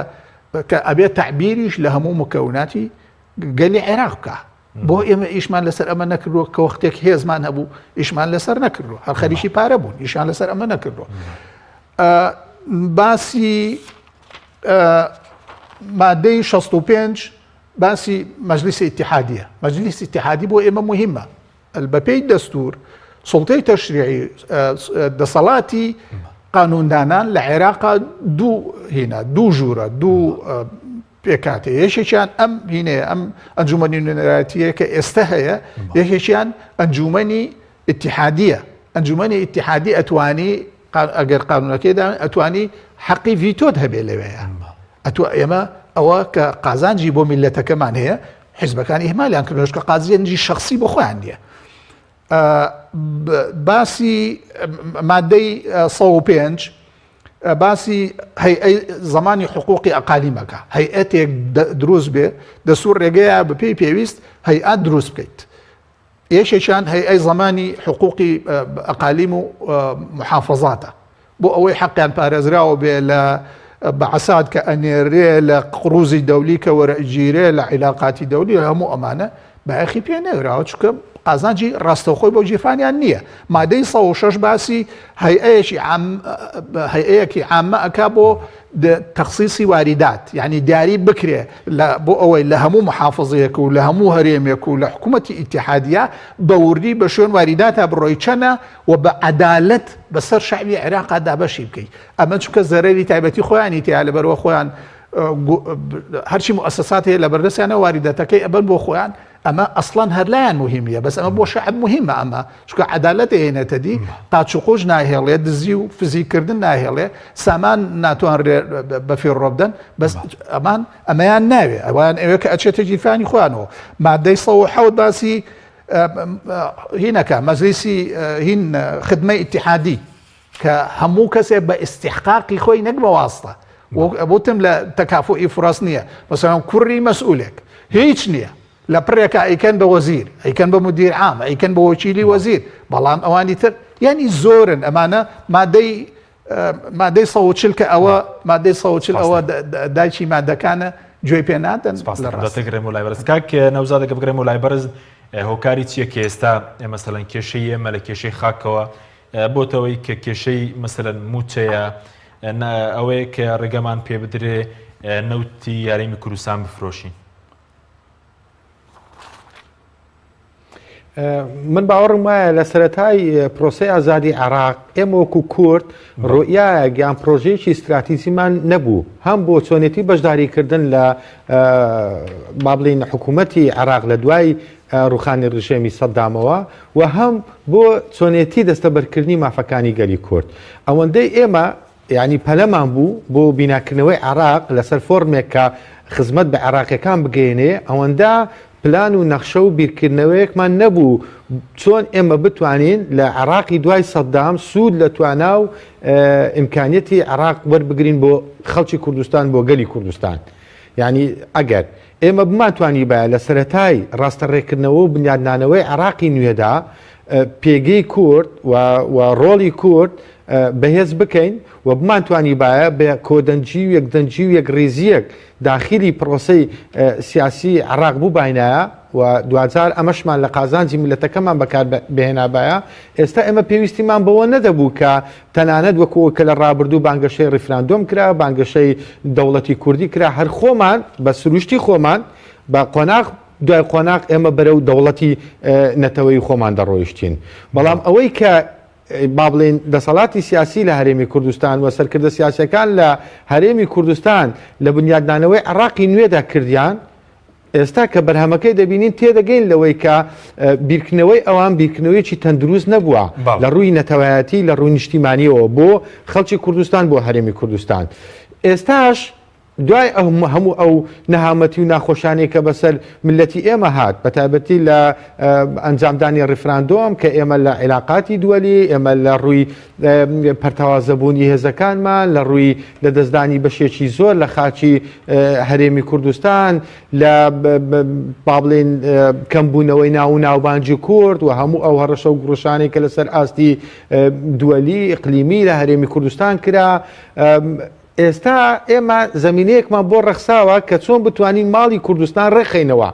کە ئەبێت تعبیریش لە هەموو مکەوناتی گەلی عێراق بکە بۆ ئێمە ئیشمان لەسەر ئەمە نەکردووە کە وەختێک هێزمان هەبوو ئیشمان لەسەر نەکردووە هەر خەریکی پارە بوون ئیشان لەسەر ئەمە نەکردووە باسی مادەی 65 باسی مەجلیسی ئیتیحادیە مەجلیسی ئیتیحادی بۆ ئێمە مهمە بەپێی دەستور سوڵتەی تەشریعی دەسەڵاتی قانوندانان لە عێراقا دوو ژوورە دوو پێکاتێ یەکێکیان ئەم هینەیە ئەم ئەنجومەنی نوێنەرایەتیە کە ئێستا هەیە یەکێکیان ئەنجومەنی ئیتیحادیە ئەنجومەنی ئیتیحادی ئەتوانی ئەگەر قانونەکەیدا ئەتوانی حەقی ڤیتۆت هەبێ لەوەیە ئێمە ئەوە کە قازانجی بۆ میلەتەکەمان هەیە حیزبەکانی ئیهمالیان کردنەوە کە قازانجی شەخسی بۆ خۆیان نییە باسی مادەی 105 باسی هەیئەی زمانی حقوقی ئەقالیمەکە هەیئەتێک دروست بێ دەسوور ڕێگەیە بەپێی پێویست هەیئەت دروست بکەیت یەکێکیان هەیئەی زمانی حقوقی ئەقالیم و محافەزاتە بۆ ئەوەی حەقیان پارێزراوە بێ لە بەعساد کە ئەنێرێ لە قڕوزی دەولی کە وەرەگیرێ لە عیلاقاتی دەولی هەموو ئەمانە بەیەخی پێ نەوراوە چکە قازانجی ڕاستەوخۆی بۆ جیفانیان نییە مادەی 106 باسی هەیئەیەکی عامە ئەکا بۆ تەخسیسی واریدات یعنی دیاری بکرێ بۆ ئەوەی لە هەموو محافظەیەک و لە هەموو هەرێمێک و لە حکوومەتی ئیتیحادیە بە وردی بە شوێن واریداتە بڕۆی چەنە و بە عەدالەت بەسەر شەعبی عێراقا دابەشی بکەیت ئەمە چونکە زەرەری تایبەتی خۆیانی تیا لەبەرەوە خۆیان هەرچی مؤسسات هەیە لە بەردەستیانە واریدەتەکەی ئەبەن بۆ خۆیان ئەمە ئەسڵان هەر لایەن مهمیە بەس ئەمە بۆ شەعب مهمە ئەمە چونکە عەدالەت هێنێتە دی قاچوقۆژ ناهێڵێ دزی و فزیکردن ناهێڵێ سامان ناتوانرێ بەفێڕۆ بدەن بەس ئەمەیان ناوێ ئەوان ئەوێ کە ئەچێتە جیفانی خۆیانەوە مادەی 107 باسی هینەکە مەجلیسی هین خدمەی ئیتیحادی کە هەموو کەسێک بە ئیستیحقاقی خۆی نەک بە واستە بۆتم لە تەکافؤی فرەس نییە مەسەڵەن کوڕی مەسئولێک هیچ نییە لە پڕێکە ئەیکەن بە وەزیر ئەیکەن بە مدیر عام ئەیکەن بە وەکیلی وەزیر بەڵام ئەوانی تر یعنی زۆرن ئەمانە مادەی 140 کە ئەوە مادەی 140 ئەوە دایکی مادەکانە گوێی پێ نادەن گرێم و لای بەرز کاک نەوزادەکە بگرێم و لای بەرز هۆکاری چییە کە ئێستا مەسەڵەن کێشەی ئێمە لە کێشەی خاکەوە بۆتەوەی کە کێشەی مەسەڵەن موچەیە ئەوەیە کە ڕێگەمان پێ بدرێ نەوتی یاریمی کوردستان بفرۆشین من باوەڕم وایە لە سەرەتای پرۆسی ئازادی عێراق ئێمە وەکو کورد ڕۆیایەک یان پرۆژەیەکی استراتیزیمان نەبوو هەم بۆ چۆنێتی بەشداریکردن لە با بڵین حکوومەتی عێراق لە دوای ڕوخانی ڕژێمی سەدامەوە و هەم بۆ چۆنێتی دەستەبەرکردنی مافەکانی گەلی کورد ئەوەندەی ئێمە یعنی پەلەمان بوو بۆ بیناکردنەوەی عێراق لەسەر فۆرمێک کە خزمەت بە عێراقیەکان بگەێنێ ئەوەندە پلان و نەخشە و بیرکردنەوەیەکمان نەبوو چۆن ئێمە بتوانین لە عێراقی دوای سەدام سوود لە توانا و ئیمکانیەتی عێراق وەربگرین بۆ خەڵکی کوردستان بۆ گەلی کوردستان یعنی ئەگەر ئێمە بماتوانی بە لە سەرەتای ڕاستەڕێکردنەوە و بنیادنانەوەی عێراقی نوێدا پێگەی کورد و ڕۆڵی کورد بەهێز بکەین و بمانتوانی باە بە کۆدەنجی و یەکدەنجی و یەک ڕێزیەک داخلی پرۆسی سیاسی عێراق بوو باینایە و دوجار ئەمەشمان لە قازانجی میلەتەکەمان بەکار بهێنابایە ئێستا ئێمە پێویستیمان بەوە نەدەبوو کە تەنانەت وەکو کە لە ڕابردوو بانگەشەی ڕیفراندۆم کرا بانگەشەی دەوڵەتی کوردی کرا هەر خۆمان بە سروشتی خۆمان بە قۆناغ دوای قۆناغ ئێمە بەرەو دەوڵەتی نەتەوەی خۆمان دەڕۆیشتین بەڵام ئەوەی کە با بڵێن دەسەڵاتی سیاسی لە هەرێمی کوردستان و سەرکردە سیاسەکان لە هەرێمی کوردستان لە بنیادنانەوەی عێراقی نوێدا کردیان ئێستا کە بەرهەمەکەی دەبینین تێدەگەین لەوەی کە بیرکردنەوەی ئەوان بیرکردنەوەیکی تەندروست نەبووە لە ڕووی نەتەوایەتی لە ڕووی نیشتیمانیەوە بۆ خەڵکی کوردستان بۆ هەرێمی کوردستان ئێستاش دوای هەموو ئەو نەهامەتی و ناخۆشانەی کە بەسەر ملەتی ئێمە هات بە تایبەتی لە ئەنجامدانی ڕیفراندۆم کە ئێمە لە عێلاقاتی دووەلی ئێمە لە ڕووی پەرتەوازەبوونی هێزەکانمان لە ڕووی لە دەستدانی بەشێکی زۆر لە خاچی هەرێمی کوردستان لە با بڵێن کەمبوونەوەی ناو ناوبانجی کورد و هەموو ئەو هەڕەشە و گڕۆشانێک کە لەسەر ئاستی دووەلی ئیقلیمی لە هەرێمی کوردستان کرا ئێستا ئێمە زمینەیەکمان بۆ ڕەخساوە کە چۆن بتوانین ماڵی کوردستان ڕێخینەوە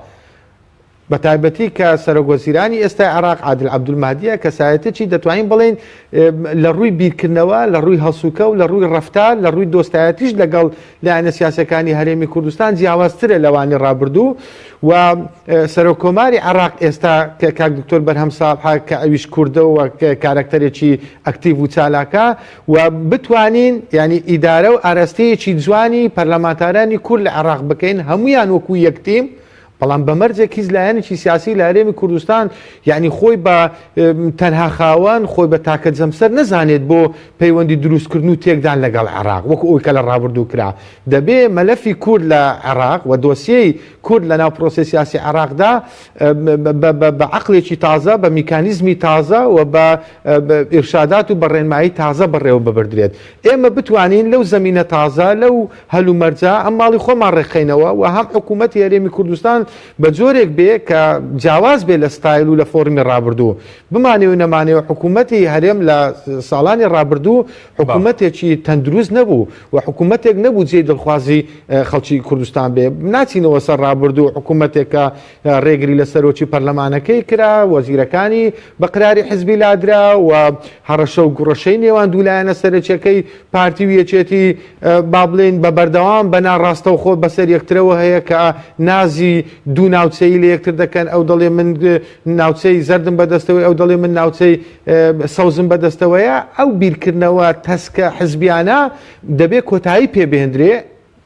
بە تایبەتی کە سەرۆکوەزیرانی ئێستا عێراق عادل عەبدولمەهدیە کەسایەتێکی دەتوانین بڵێن لە ڕووی بیرکردنەوە لە ڕووی هەڵسوکە و لە ڕووی ڕەفتار لە ڕووی دۆستایەتیش لەگەڵ لایەنە سیاسەکانی هەرێمی کوردستان جیاوازترە لەوانی ڕابردوو و سەرۆکۆماری عێراق ئێستا کە کاک دکتۆر بەرهەم سابحا کە ئەویش کوردە و کارکتەرێکی ئەکتیڤ و چالاکە و بتوانین ینی ئیدارە و ئاراستەیەکی جوانی پەرلەمانتارانی کورد لە عێراق بکەین هەمویان وەکو یەکتیم بەڵام بەمەرجێک هیچ لایەنێکی سیاسی لە هەرێمی کوردستان یعنی خۆی بە تەنها خاوەن خۆی بە تاکە جەمسەر نەزانێت بۆ پەیوەندی دروستکردن و تێکدان لەگەڵ عێراق وەکو ئەوی کە لە ڕابردوو کرا دەبێ مەلەفی کورد لە عێراق و دۆسیەی کورد لە ناو پرۆسی سیاسی عێراقدا بە عەقڵێکی تازە بە میکانیزمی تازە و بە ئیرشادات و بەڕێنمایی تازە بەڕێوە ببردرێت ئێمە بتوانین لەو زەمینە تازە لەو هەلومەرجە ئەم ماڵی خۆمان ڕێخینەوە و هەم حکوومەتی هەرێمی کوردستان بە جۆرێک بێ کە جیاواز بێ لە ستایل و لە فۆرمی ڕابردوو بمانێ و نەمانێەوە حکوومەتی هەرێم لە ساڵانی ڕابردوو حکوومەتێکی تەندروست نەبوو و حکوومەتێک نەبوو جێ دڵخوازی خەڵکی کوردستان بێ ناچینەوە سەر ڕابردوو حکوومەتێکە ڕێگری لە سەرۆکی پەرلەمانەکەی کرا وەزیرەکانی بە قراری حزبی لادرا و هەڕەشە و گوڕەشەی نێوان دوولایەنە سەرچیەکەی پارتی و یەکێتی با بڵێن بە بەردەوام بە ناڕاستە و خۆ بەسەر یەکترەوە هەیە کە نازی دوو ناوچەی لە یەکتر دەکەن ئەو دەڵێ من ناوچەی زەردم بەدەستەوەی ئەو دەڵێ من ناوچەی سەوزم بەدەستەوەیە ئەو بیرکردنەوە تەسکە حزبیانە دەبێت کۆتایی پێبێندرێ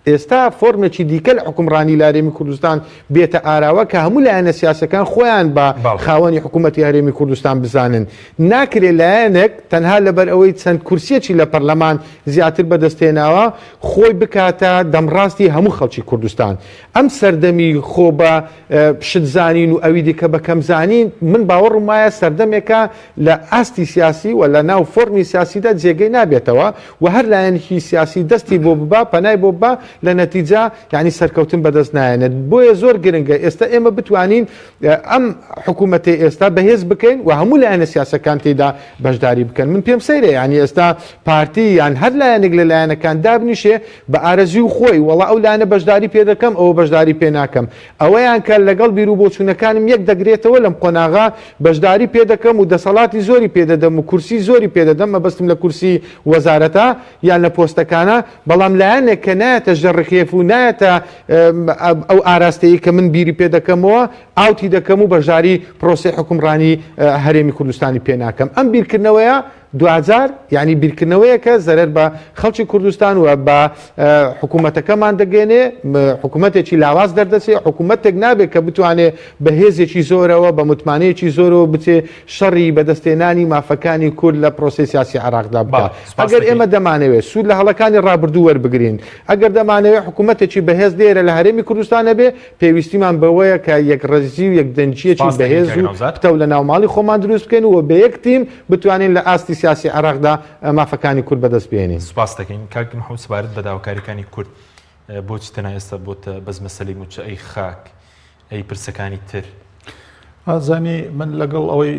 ئێستا فۆرمێکی دیکە لە حکومڕانی لە هەرێمی کوردستان بێتە ئاراوە کە هەموو لایەنە سیاسەکان خۆیان بە خاوەنی حکوومەتی هەرێمی کوردستان بزانن ناکرێت لایەنێک تەنها لەبەر ئەوەی چەند کورسیەکی لە پەرلەمان زیاتر بەدەستێناوە خۆی بکاتە دەمڕاستی هەموو خەڵکی کوردستان ئەم سەردەمی خۆ بە پشتزانین و ئەوی دیکە بەکەم زانین من باوەڕم وایە سەردەمێکە لە ئاستی سیاسی و لە ناو فۆرمی سیاسیدا جێگەی نابێتەوە و هەر لایەنێکی سیاسی دەستی بۆ ببا پەنای بۆ ببا لە نەتیجا یعنی سەرکەوتن بەدەست نایەنێت بۆیە زۆر گرنگە ئێستا ئێمە بتوانین ئەم حکوومەتی ئێستا بەهێز بکەین و هەموو لایەنە سیاسەکان تێدا بەشداری بکەن من پێم سەیرە ینی ئێستا پارتی یان هەر لایەنێک لە لایەنەکان دابنیشێ بە ئارەزی و خۆی وەڵا ئەو لایەنە بەشداری پێ دەکەم ئەوە بەشداری پێ ناکەم ئەوەیان کە لەگەڵ بیر و بۆچوونەکانم یەک دەگرێتەوە لەم قۆناغا بەشداری پێ دەکەم و دەسەڵاتی زۆری پێدەدەم و کورسی زۆری پێدەدەم مەبەستم لە کورسی وەزارەتە یان لە پۆستەکانە بەڵام لایەنێک کە نایەتە ژەڕکێف و نایەتە ئەو ئاراستەیە کە من بیری پێ دەکەمەوە ئاوتی دەکەم و بەژاری پرۆسی حکومڕانی هەرێمی کوردستانی پێ ناکەم ئەم بیرکردنەوەیە دوجار یعنی بیرکردنەوەیە کە زەرەر بە خەڵکی کوردستان و بە حکوومەتەکەمان دەگەێنێ حکوومەتێکی لاواز دەردەچێت حکوومەتێک نابێت کە بتوانێت بە هێزێکی زۆرەوە بە متمانەیەکی زۆرەوە بچێ شەڕی بەدەستێنانی مافەکانی کورد لە پرۆسی سیاسی عراقدا بکات ئەگەر ئێمە دەمانەوێت سوود لە هەڵەکانی ڕابردوو وەربگرین ئەگەر دەمانەوێت حکوومەتێکی بەهێز لێرە لە هەرێمی کوردستانە بێ پێویستیمان بەوەیە کە یەک ڕێزی و یەک دەنجیەکی بەهێز و پتە لە ناوماڵی خۆمان دروست بکەین و بە یەک تیم بتوانین لە ئاستی سیاسی عراقدا مافەکانی کورد بەدەست بێنین. سپاس دەکەین کاک محەممەد سپارەت بە داواکاریەکانی کورد بۆچی تەنها ئێستا بۆتە بەس مەسەلەی موچە ئەی خاک ئەی پرسەکانی تر ئازانی من لەگەڵ ئەوەی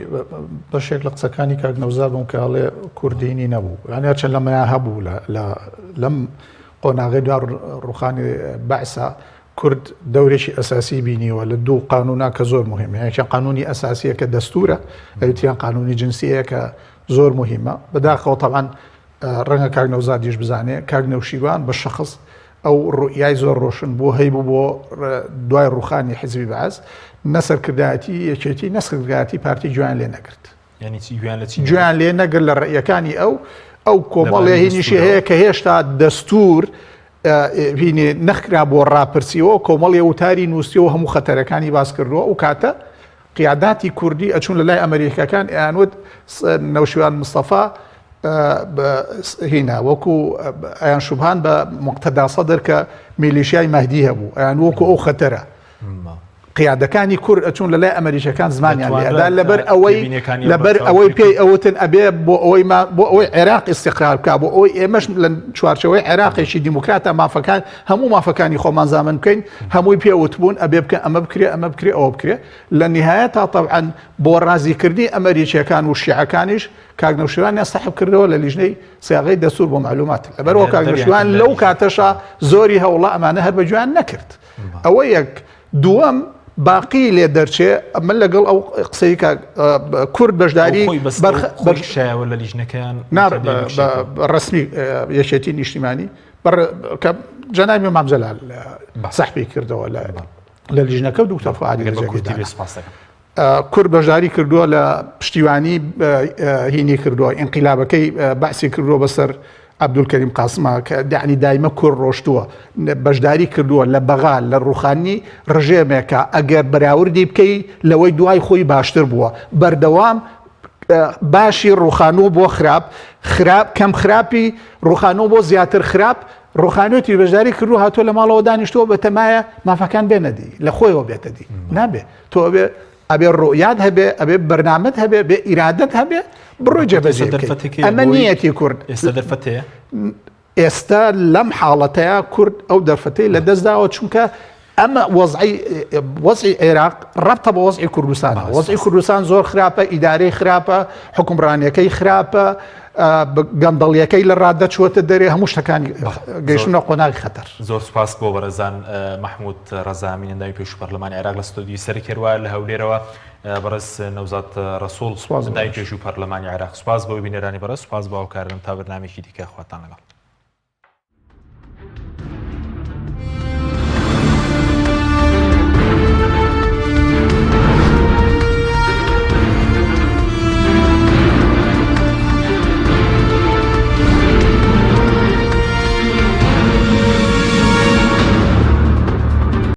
بەشێک لە قسەکانی کاک نەوزار بووم کە هەڵێ کوردینی نەبوو یانە چەند لە منە هەبوو لەم قۆناغی دوار ڕوخانی بەعسا کورد دەورێکی ئەساسی بینیوە لە دوو قانونا کە زۆر مهمە یەکیان قانونی ئەساسیە کە دەستورە ئەوتیان قانونی جنسیە کە زۆر مهمە بەداخەوە تەعاان ڕەنگە کاک نەوزار دیش بزانێ کاک نەوشیروان بە شەخص ئەو ڕوئیای زۆر ڕۆشن بۆ هەیبوو بۆ دوای ڕوخانی حیزبی بەعز نەسەرکردایەتی یەکێتی نەسەرکردایەتی پارتی گویان لێ نەگرت گویان لێ نەگرت لە ڕێیەکانی ئەو کۆمەڵێ هینیشی هەیە کە هێشتا دەستور نەخرا بۆ ڕاپرسیەوە کۆمەڵی وتاری نووسیەوە هەموو خەتەرەکانی باس کردەوە و کاتە قیاداتی کوردی ئەچون لە لای ئەمریکەکان ئەیانوت نەوشیروان مستەفا هینا وەکو ئەیان شوبهان بە مقتەدا سەدر کە میلیشیای مەهدی هەبوو ئەیان وەکو ئەو خەتەرە قیادەکانی کورد ئەچون لە لای ئەمریکەکان زمانیان لێدا لەبەر ئەوەی پێی ئەوتن ئەبێ بۆ ئەوەی عێراق ئیستیقرار بکات بۆ ئەوەی ئێمەش لە چوارچەوەی عێراقێکی دیموکراتە مافەکان هەموو مافەکانی خۆمان زامن بکەین هەمووی پێوت بوون ئەبێ بکە ئەمە بکرێ ئەوە بکرێ لە نهایەت تا تەبعەن بۆ ڕازیکردنی ئەمریکیەکان و شیعەکانیش کاک نەوشیروان ساحب کردەوە لە لیژنەی سیاغەی دەستور بۆ معلومات لەبەرەوە کاک نەوشیروان لەو کاتەشا زۆری هەوڵە ئەمانە هەر بەگویان نەکرد ئەوە یەک دووەم باقی لێ دەرچێ من لەگەڵ ئەو قسەی کورد بەشداری شایەوە لە لیژنەکەیان ڕسمی یەکێتی نیشتیمانی جەنابی مام جەلال سەحبی کردەوە لە لیژنەکە و دوکتەر فوادی کورد بەشداری کردووە لە پشتیوانی هینی کردووە ئینقیلابەکەی باسی کردووە بەسەر عەبدولکەریم قاسمە کە داعنی دایمە کورد ڕۆشتووە بەشداری کردووە لە بەغا لە ڕوخانی ڕژێمێکە ئەگەر بەراوردی بکەی لەوەی دوای خۆی باشتر بووە بەردەوام باشی ڕوخانوو بۆ خراپ کەم خراپی ڕوخانوو بۆ زیاتر خراپ ڕوخانوێتی بەشداری کردو هاتووە لە ماڵەوە دانیشتەوە بە تەمایە مافەکان بێنەدی لە خۆیەوە بێتەدی نابێ تۆ ئەبێ ڕۆیاد هەبێ ئەبێ بەرنامەت هەبێ بێ ئیرادەت هەبێ بڕۆی جێبەجێ ئەمە نیەتی کورد ئێستا لەم حاڵەتەیە کورد ئەو دەرفەتەی لە دەستداوە چونکە ئەمە وەزعی عێراق ڕەبتە بە وەزعی کوردستان وەزعی کوردستان زۆر خراپە ئیدارەی خراپە حکومڕانیەکەی خراپە گەندەڵیەکەی لە ڕادە چوەتە دەرێ هەموو شتەکانی گەیشتنە قۆناغی خەتەر. زۆر سوپاس بۆ بەڕێزان محمود ڕەزامی نەنداوی پێش پەرلەمانی عێراق لە ستۆدیۆی سەرکێوە لە هەولێرەوە بەڕێز نەوزاد ڕەسوڵ نەنداوی پێش پەرلەمانی عێراق سوپاس بۆ بینەرانی بەڕێز سوپاس بۆ ئەو کارن تا بەرنامێکی دیکە خواتان لەگەڵ.